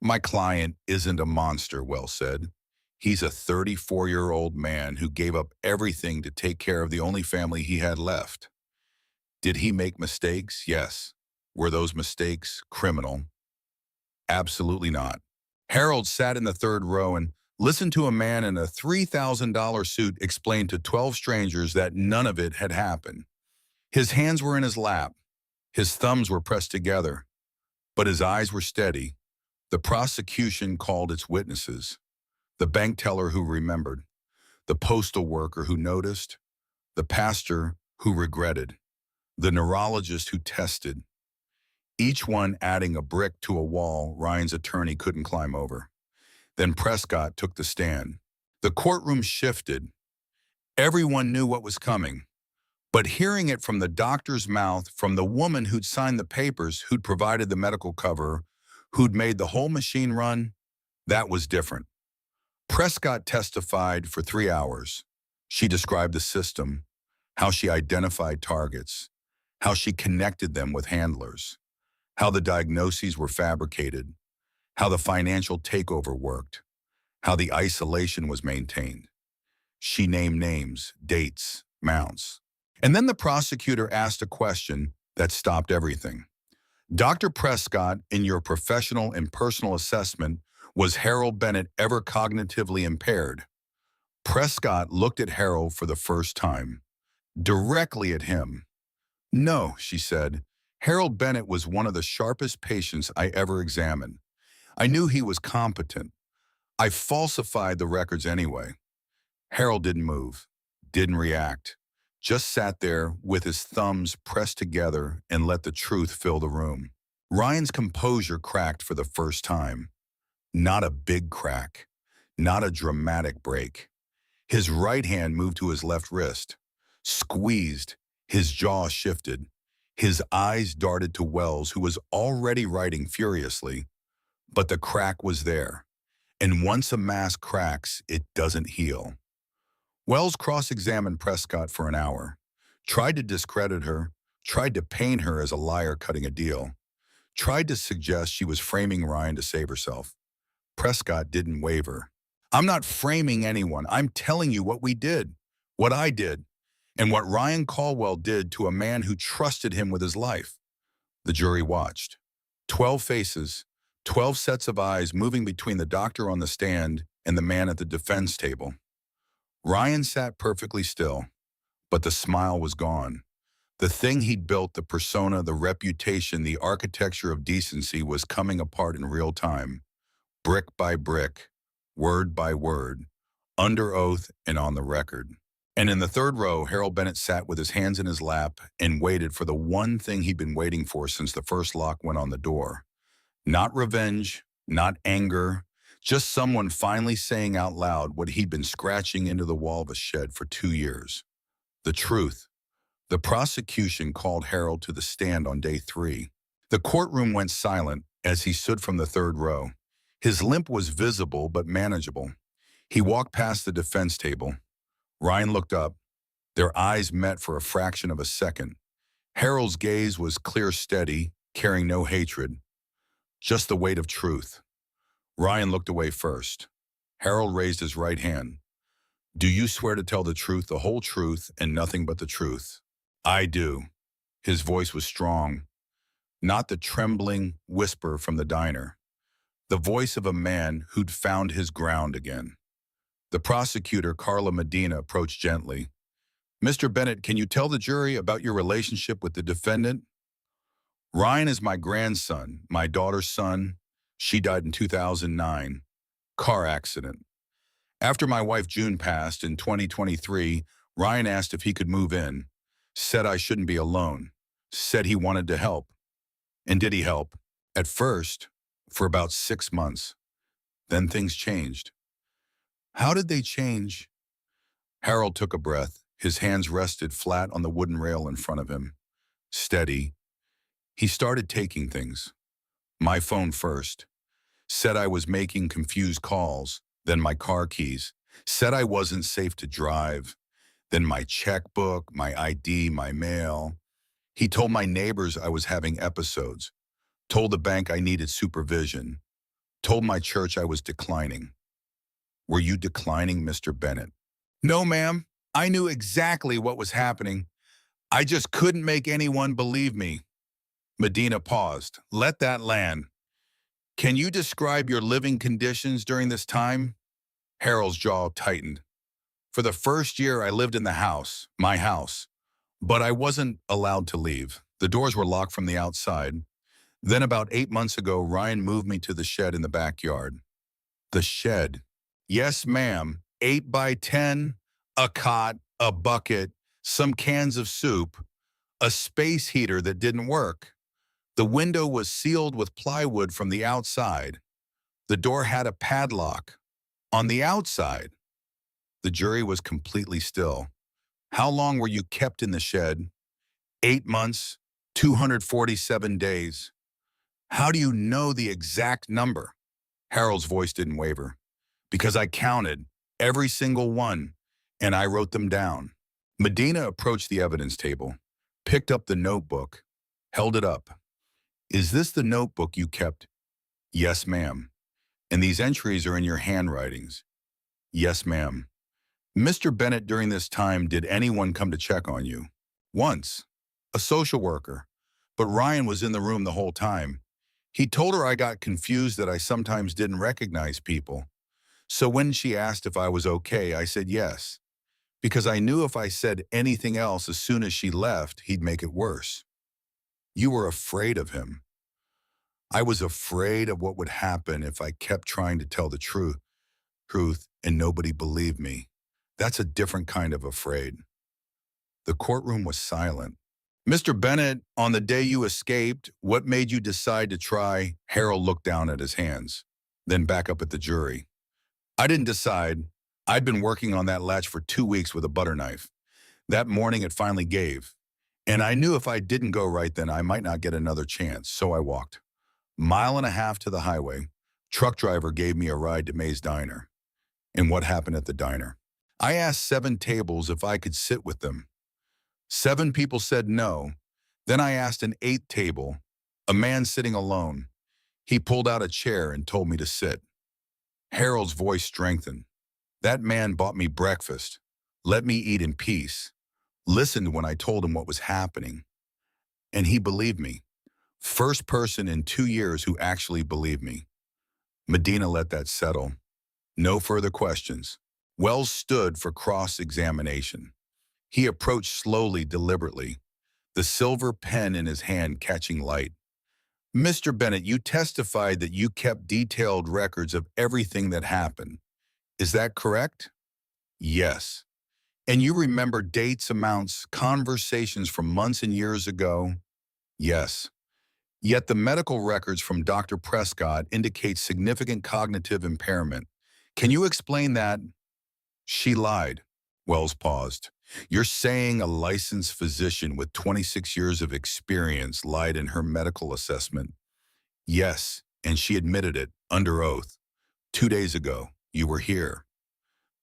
A: My client isn't a monster, Wells said. He's a 34-year-old man who gave up everything to take care of the only family he had left. Did he make mistakes? Yes. Were those mistakes criminal? Absolutely not. Harold sat in the third row and listened to a man in a $3,000 suit explain to 12 strangers that none of it had happened. His hands were in his lap. His thumbs were pressed together, but his eyes were steady. The prosecution called its witnesses: the bank teller who remembered, the postal worker who noticed, the pastor who regretted, the neurologist who tested, each one adding a brick to a wall Ryan's attorney couldn't climb over. Then Prescott took the stand. The courtroom shifted. Everyone knew what was coming. But hearing it from the doctor's mouth, from the woman who'd signed the papers, who'd provided the medical cover, who'd made the whole machine run, that was different. Prescott testified for 3 hours. She described the system, how she identified targets, how she connected them with handlers, how the diagnoses were fabricated, how the financial takeover worked, how the isolation was maintained. She named names, dates, mounts. And then the prosecutor asked a question that stopped everything. Dr. Prescott, in your professional and personal assessment, was Harold Bennett ever cognitively impaired? Prescott looked at Harold for the first time, directly at him. No, she said. Harold Bennett was one of the sharpest patients I ever examined. I knew he was competent. I falsified the records anyway. Harold didn't move, didn't react, just sat there with his thumbs pressed together and let the truth fill the room. Ryan's composure cracked for the first time. Not a big crack, not a dramatic break. His right hand moved to his left wrist, squeezed, his jaw shifted. His eyes darted to Wells, who was already writing furiously, but the crack was there. And once a mask cracks, it doesn't heal. Wells cross-examined Prescott for an hour, tried to discredit her, tried to paint her as a liar cutting a deal, tried to suggest she was framing Ryan to save herself. Prescott didn't waver. I'm not framing anyone. I'm telling you what we did, what I did, and what Ryan Caldwell did to a man who trusted him with his life. The jury watched. 12 faces, 12 sets of eyes moving between the doctor on the stand and the man at the defense table. Ryan sat perfectly still, but the smile was gone. The thing he'd built, the persona, the reputation, the architecture of decency was coming apart in real time, brick by brick, word by word, under oath and on the record. And in the third row, Harold Bennett sat with his hands in his lap and waited for the one thing he'd been waiting for since the first lock went on the door. Not revenge, not anger, just someone finally saying out loud what he'd been scratching into the wall of a shed for 2 years. The truth. The prosecution called Harold to the stand on day 3. The courtroom went silent as he stood from the third row. His limp was visible but manageable. He walked past the defense table. Ryan looked up. Their eyes met for a fraction of a second. Harold's gaze was clear, steady, carrying no hatred, just the weight of truth. Ryan looked away first. Harold raised his right hand. Do you swear to tell the truth, the whole truth, and nothing but the truth? I do. His voice was strong, not the trembling whisper from the diner. The voice of a man who'd found his ground again. The prosecutor, Carla Medina, approached gently. Mr. Bennett, can you tell the jury about your relationship with the defendant? Ryan is my grandson, my daughter's son. She died in 2009. Car accident. After my wife June passed in 2023, Ryan asked if he could move in. Said I shouldn't be alone. Said he wanted to help. And did he help? At first, for about 6 months. Then things changed. How did they change? Harold took a breath. His hands rested flat on the wooden rail in front of him. Steady. He started taking things. My phone first. Said I was making confused calls. Then my car keys. Said I wasn't safe to drive. Then my checkbook, my ID, my mail. He told my neighbors I was having episodes. Told the bank I needed supervision. Told my church I was declining. Were you declining, Mr. Bennett? No, ma'am. I knew exactly what was happening. I just couldn't make anyone believe me. Medina paused. Let that land. Can you describe your living conditions during this time? Harold's jaw tightened. For the first year, I lived in the house, my house, but I wasn't allowed to leave. The doors were locked from the outside. Then about 8 months ago, Ryan moved me to the shed in the backyard. The shed. Yes, ma'am. 8 by 10, a cot, a bucket, some cans of soup, a space heater that didn't work. The window was sealed with plywood from the outside. The door had a padlock. On the outside. The jury was completely still. How long were you kept in the shed? 8 months, 247 days. How do you know the exact number? Harold's voice didn't waver. Because I counted every single one, and I wrote them down. Medina approached the evidence table, picked up the notebook, held it up. Is this the notebook you kept? Yes, ma'am. And these entries are in your handwritings? Yes, ma'am. Mr. Bennett, during this time, did anyone come to check on you? Once. A social worker. But Ryan was in the room the whole time. He told her I got confused, that I sometimes didn't recognize people. So when she asked if I was okay, I said yes. Because I knew if I said anything else as soon as she left, he'd make it worse. You were afraid of him. I was afraid of what would happen if I kept trying to tell the truth and nobody believed me. That's a different kind of afraid. The courtroom was silent. Mr. Bennett, on the day you escaped, what made you decide to try? Harold looked down at his hands, then back up at the jury. I didn't decide. I'd been working on that latch for 2 weeks with a butter knife. That morning it finally gave. And I knew if I didn't go right then I might not get another chance, so I walked. Mile and a half to the highway. Truck driver gave me a ride to May's Diner. And what happened at the diner? I asked 7 tables if I could sit with them. 7 people said no. Then I asked an 8th table, a man sitting alone. He pulled out a chair and told me to sit. Harold's voice strengthened. That man bought me breakfast, let me eat in peace, listened when I told him what was happening. And he believed me. First person in 2 years who actually believed me. Medina let that settle. No further questions. Wells stood for cross-examination. He approached slowly, deliberately, the silver pen in his hand catching light. Mr. Bennett, you testified that you kept detailed records of everything that happened. Is that correct? Yes. And you remember dates, amounts, conversations from months and years ago? Yes. Yet the medical records from Dr. Prescott indicate significant cognitive impairment. Can you explain that? She lied. Wells paused. You're saying a licensed physician with 26 years of experience lied in her medical assessment? Yes, and she admitted it, under oath. 2 days ago, you were here.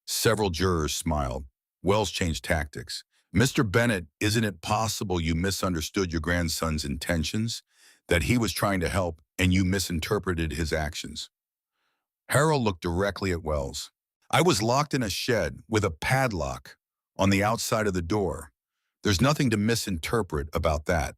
A: Several jurors smiled. Wells changed tactics. Mr. Bennett, isn't it possible you misunderstood your grandson's intentions? That he was trying to help and you misinterpreted his actions? Harold looked directly at Wells. I was locked in a shed with a padlock on the outside of the door. There's nothing to misinterpret about that.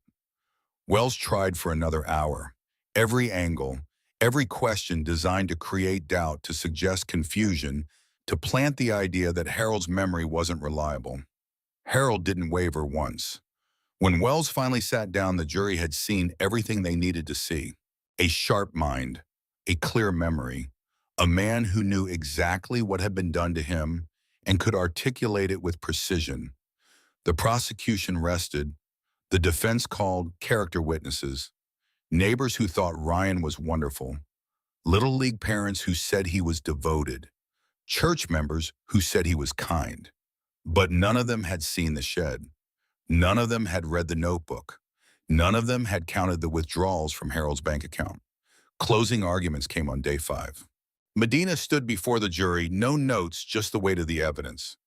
A: Wells tried for another hour. Every angle, every question designed to create doubt, to suggest confusion, to plant the idea that Harold's memory wasn't reliable. Harold didn't waver once. When Wells finally sat down, the jury had seen everything they needed to see. A sharp mind, a clear memory, a man who knew exactly what had been done to him and could articulate it with precision. The prosecution rested. The defense called character witnesses, neighbors who thought Ryan was wonderful, Little League parents who said he was devoted, church members who said he was kind. But none of them had seen the shed. None of them had read the notebook. None of them had counted the withdrawals from Harold's bank account. Closing arguments came on day 5. Medina stood before the jury, no notes, just the weight of the evidence.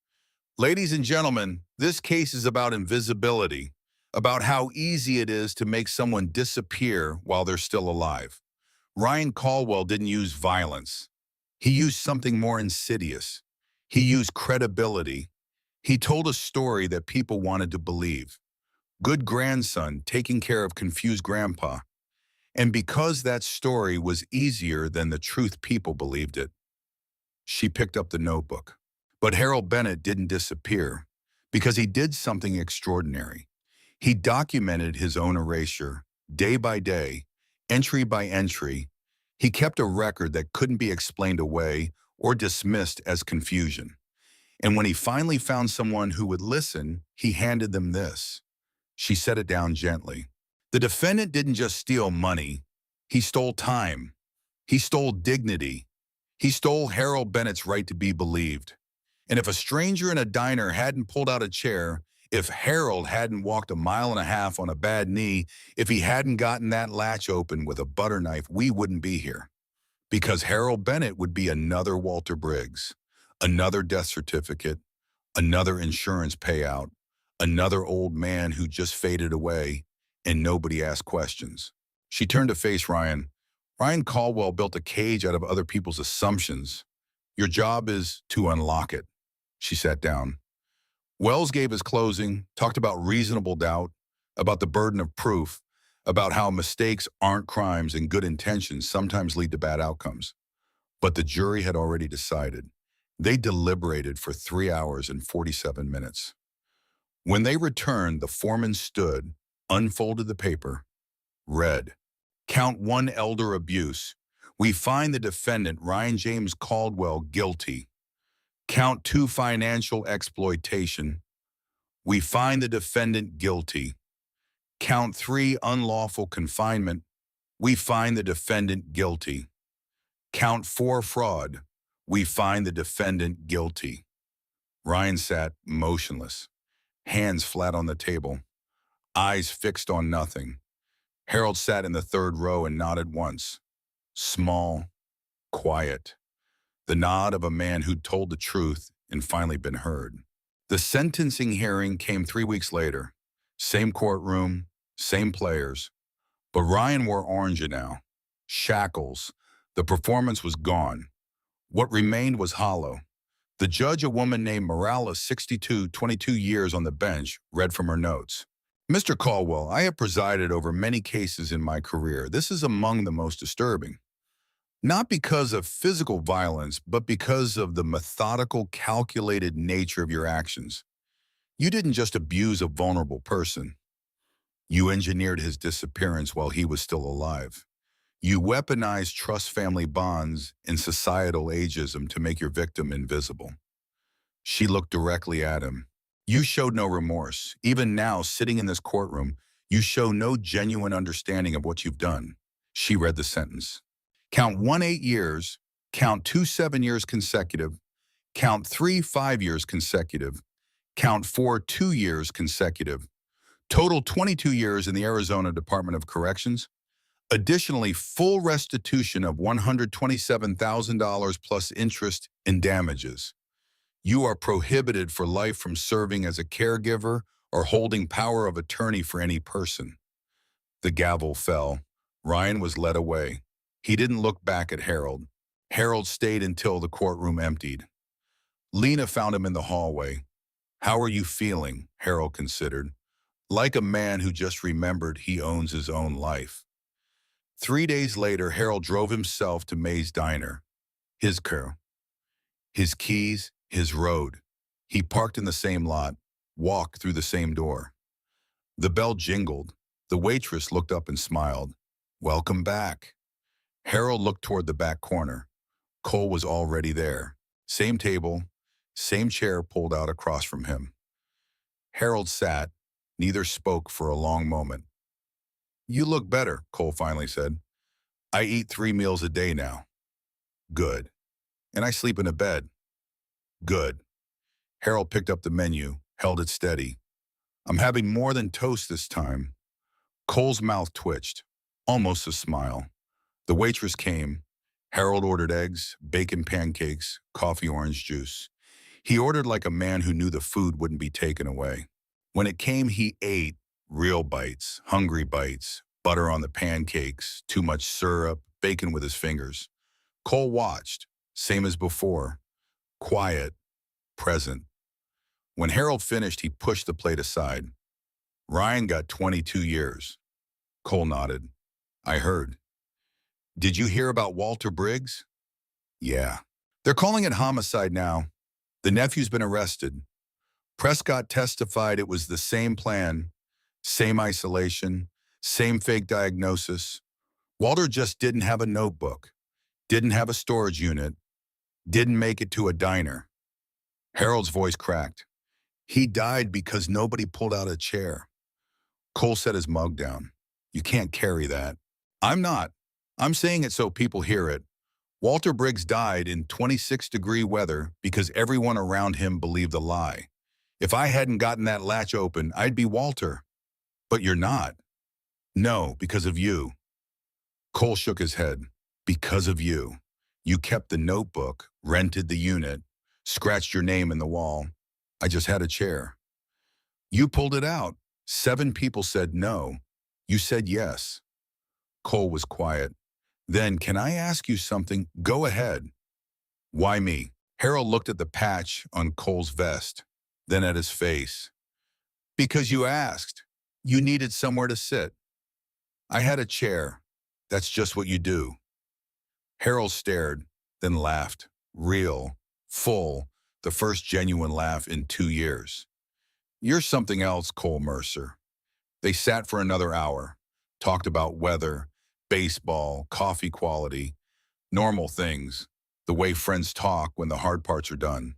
A: Ladies and gentlemen, this case is about invisibility, about how easy it is to make someone disappear while they're still alive. Ryan Caldwell didn't use violence. He used something more insidious. He used credibility. He told a story that people wanted to believe. Good grandson taking care of confused grandpa. And because that story was easier than the truth, people believed it. She picked up the notebook. But Harold Bennett didn't disappear because he did something extraordinary. He documented his own erasure, day by day, entry by entry. He kept a record that couldn't be explained away or dismissed as confusion. And when he finally found someone who would listen, he handed them this. She set it down gently. The defendant didn't just steal money. He stole time. He stole dignity. He stole Harold Bennett's right to be believed. And if a stranger in a diner hadn't pulled out a chair, if Harold hadn't walked a mile and a half on a bad knee, if he hadn't gotten that latch open with a butter knife, we wouldn't be here. Because Harold Bennett would be another Walter Briggs, another death certificate, another insurance payout, another old man who just faded away, and nobody asked questions. She turned to face Ryan. Ryan Caldwell built a cage out of other people's assumptions. Your job is to unlock it. She sat down. Wells gave his closing, talked about reasonable doubt, about the burden of proof, about how mistakes aren't crimes and good intentions sometimes lead to bad outcomes. But the jury had already decided. They deliberated for 3 hours and 47 minutes. When they returned, the foreman stood, unfolded the paper, Read. Count 1 elder abuse. We find the defendant, Ryan James Caldwell, guilty. Count 2 financial exploitation. We find the defendant guilty. Count 3 unlawful confinement. We find the defendant guilty. Count 4 fraud. We find the defendant guilty. Ryan sat motionless, hands flat on the table, eyes fixed on nothing. Harold sat in the third row and nodded once. Small, quiet. The nod of a man who'd told the truth and finally been heard. The sentencing hearing came 3 weeks later. Same courtroom, same players. But Ryan wore orange now. Shackles. The performance was gone. What remained was hollow. The judge, a woman named Morales, 62, 22 years on the bench, read from her notes. Mr. Caldwell, I have presided over many cases in my career. This is among the most disturbing. Not because of physical violence, but because of the methodical, calculated nature of your actions. You didn't just abuse a vulnerable person. You engineered his disappearance while he was still alive. You weaponized trust family bonds and societal ageism to make your victim invisible. She looked directly at him. You showed no remorse. Even now, sitting in this courtroom, you show no genuine understanding of what you've done. She read the sentence. Count 1 8 years, count 2 7 years consecutive, count 3 5 years consecutive, count 4 2 years consecutive, total 22 years in the Arizona Department of Corrections. Additionally, full restitution of $127,000 plus interest and damages. You are prohibited for life from serving as a caregiver or holding power of attorney for any person. The gavel fell. Ryan was led away. He didn't look back at Harold. Harold stayed until the courtroom emptied. Lena found him in the hallway. How are you feeling? Harold considered. Like a man who just remembered he owns his own life. 3 days later, Harold drove himself to May's Diner. His car, his keys, his road. He parked in the same lot, walked through the same door. The bell jingled. The waitress looked up and smiled. Welcome back. Harold looked toward the back corner. Cole was already there. Same table, same chair pulled out across from him. Harold sat. Neither spoke for a long moment. You look better, Cole finally said. I eat 3 meals a day now. Good. And I sleep in a bed. Good. Harold picked up the menu, held it steady. I'm having more than toast this time. Cole's mouth twitched, almost a smile. The waitress came. Harold ordered eggs, bacon pancakes, coffee orange juice. He ordered like a man who knew the food wouldn't be taken away. When it came, he ate real bites, hungry bites, butter on the pancakes, too much syrup, bacon with his fingers. Cole watched, same as before, quiet, present. When Harold finished, he pushed the plate aside. Ryan got 22 years. Cole nodded. I heard. Did you hear about Walter Briggs? Yeah. They're calling it homicide now. The nephew's been arrested. Prescott testified it was the same plan, same isolation, same fake diagnosis. Walter just didn't have a notebook, didn't have a storage unit, didn't make it to a diner. Harold's voice cracked. He died because nobody pulled out a chair. Cole set his mug down. You can't carry that. I'm not. I'm saying it so people hear it. Walter Briggs died in 26-degree weather because everyone around him believed the lie. If I hadn't gotten that latch open, I'd be Walter. But you're not. No, because of you. Cole shook his head. Because of you. You kept the notebook, rented the unit, scratched your name in the wall. I just had a chair. You pulled it out. 7 people said no. You said yes. Cole was quiet. Then, can I ask you something? Go ahead. Why me? Harold looked at the patch on Cole's vest, then at his face. Because you asked. You needed somewhere to sit. I had a chair. That's just what you do. Harold stared, then laughed. Real, full, the first genuine laugh in 2 years. You're something else, Cole Mercer. They sat for another hour, talked about weather, baseball, coffee quality, normal things, the way friends talk when the hard parts are done.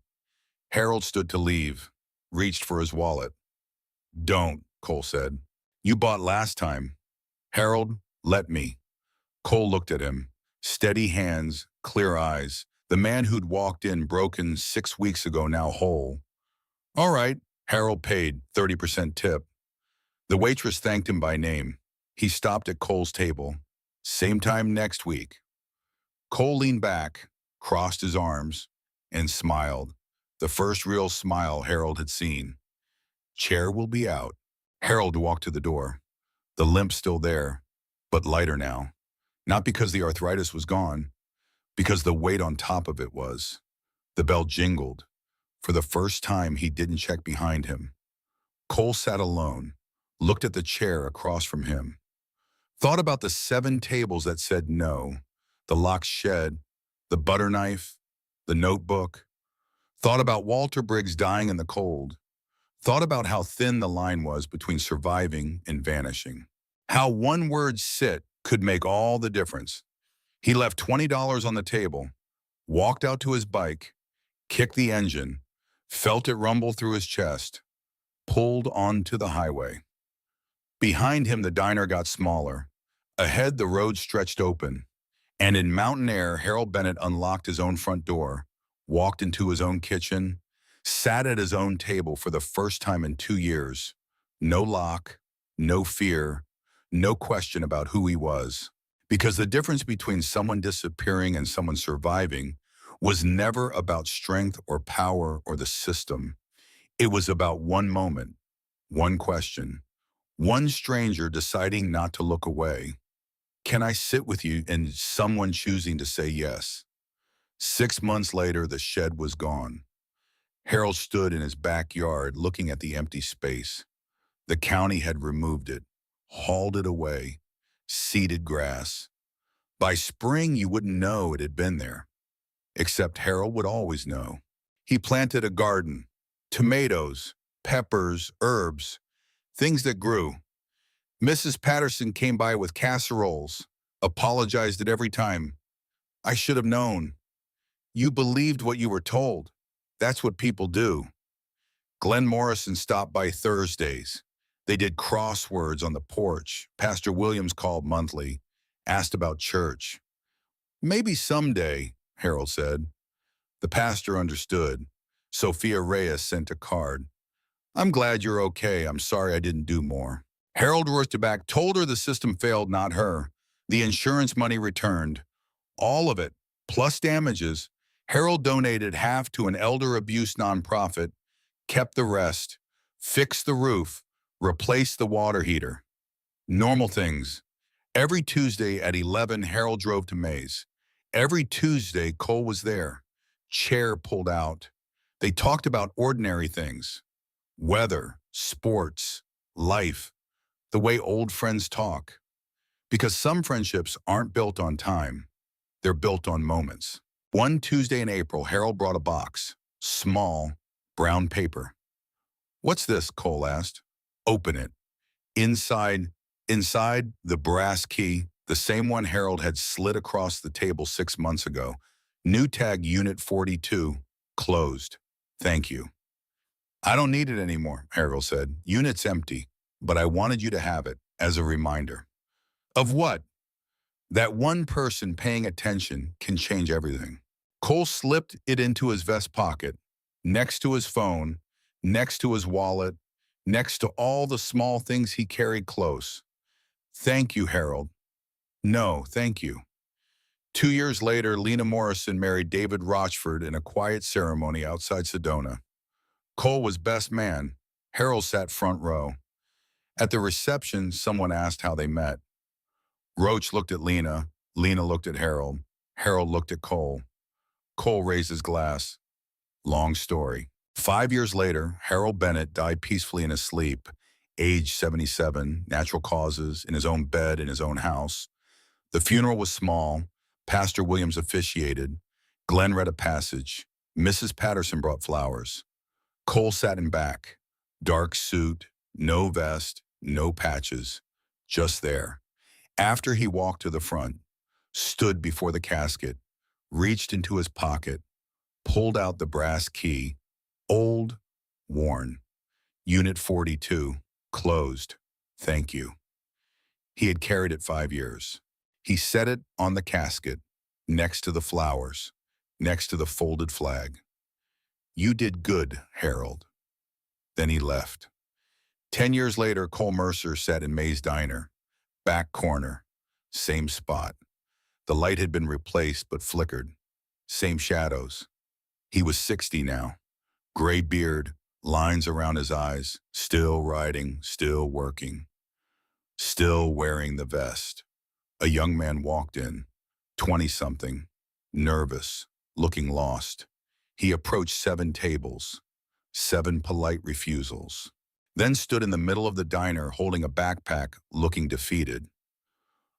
A: Harold stood to leave, reached for his wallet. Don't, Cole said. You bought last time. Harold, let me. Cole looked at him. Steady hands, clear eyes. The man who'd walked in broken 6 weeks ago, now whole. All right, Harold paid, 30% tip. The waitress thanked him by name. He stopped at Cole's table. Same time next week. Cole leaned back, crossed his arms, and smiled. The first real smile Harold had seen. Chair will be out. Harold walked to the door. The limp still there, but lighter now. Not because the arthritis was gone, because the weight on top of it was. The bell jingled. For the first time, he didn't check behind him. Cole sat alone, looked at the chair across from him. Thought about the 7 tables that said no, the locked shed, the butter knife, the notebook. Thought about Walter Briggs dying in the cold. Thought about how thin the line was between surviving and vanishing. How one word sit could make all the difference. He left $20 on the table, walked out to his bike, kicked the engine, felt it rumble through his chest, pulled onto the highway. Behind him, the diner got smaller. Ahead, the road stretched open. And in mountain air, Harold Bennett unlocked his own front door, walked into his own kitchen, sat at his own table for the first time in 2 years. No lock, no fear, no question about who he was. Because the difference between someone disappearing and someone surviving was never about strength or power or the system. It was about one moment, one question, one stranger deciding not to look away. Can I sit with you? And someone choosing to say yes. 6 months later, the shed was gone. Harold stood in his backyard looking at the empty space. The county had removed it, hauled it away, seeded grass. By spring, you wouldn't know it had been there. Except Harold would always know. He planted a garden, tomatoes, peppers, herbs, things that grew. Mrs. Patterson came by with casseroles, apologized at every time. I should have known. You believed what you were told. That's what people do. Glenn Morrison stopped by Thursdays. They did crosswords on the porch. Pastor Williams called monthly, asked about church. Maybe someday, Harold said. The pastor understood. Sophia Reyes sent a card. I'm glad you're okay. I'm sorry I didn't do more. Harold Roysterback told her the system failed, not her. The insurance money returned. All of it, plus damages. Harold donated half to an elder abuse nonprofit, kept the rest, fixed the roof, replaced the water heater. Normal things. Every Tuesday at 11, Harold drove to Mays. Every Tuesday, Cole was there. Chair pulled out. They talked about ordinary things. Weather, sports, life. The way old friends talk. Because some friendships aren't built on time. They're built on moments. One Tuesday in April, Harold brought a box. Small, brown paper. What's this? Cole asked. Open it. Inside, the brass key, the same one Harold had slid across the table 6 months ago. New tag Unit 42, closed. Thank you. I don't need it anymore, Harold said. Unit's empty, but I wanted you to have it as a reminder. Of what? That one person paying attention can change everything. Cole slipped it into his vest pocket, next to his phone, next to his wallet, next to all the small things he carried close. Thank you, Harold. No, thank you. 2 years later, Lena Morrison married David Rochford in a quiet ceremony outside Sedona. Cole was best man. Harold sat front row. At the reception, someone asked how they met. Roach looked at Lena. Lena looked at Harold. Harold looked at Cole. Cole raised his glass. Long story. 5 years later, Harold Bennett died peacefully in his sleep, age 77, natural causes, in his own bed in his own house. The funeral was small. Pastor Williams officiated. Glenn read a passage. Mrs. Patterson brought flowers. Cole sat in back. Dark suit, no vest, no patches. Just there. After he walked to the front, stood before the casket, reached into his pocket, pulled out the brass key, old, worn, Unit 42, closed, thank you. He had carried it 5 years. He set it on the casket, next to the flowers, next to the folded flag. You did good, Harold. Then he left. 10 years later, Cole Mercer sat in May's diner, back corner, same spot. The light had been replaced but flickered. Same shadows. He was 60 now. Gray beard, lines around his eyes, still riding, still working, still wearing the vest. A young man walked in, 20-something, nervous, looking lost. He approached 7 tables, 7 polite refusals, then stood in the middle of the diner holding a backpack, looking defeated.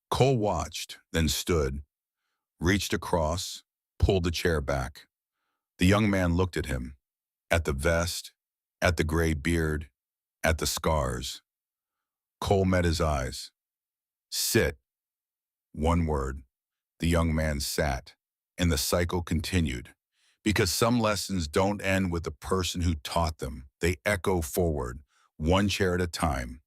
A: Cole watched, then stood, reached across, pulled the chair back. The young man looked at him, at the vest, at the gray beard, at the scars. Cole met his eyes. Sit. One word. The young man sat, and the cycle continued. Because some lessons don't end with the person who taught them. They echo forward, one chair at a time.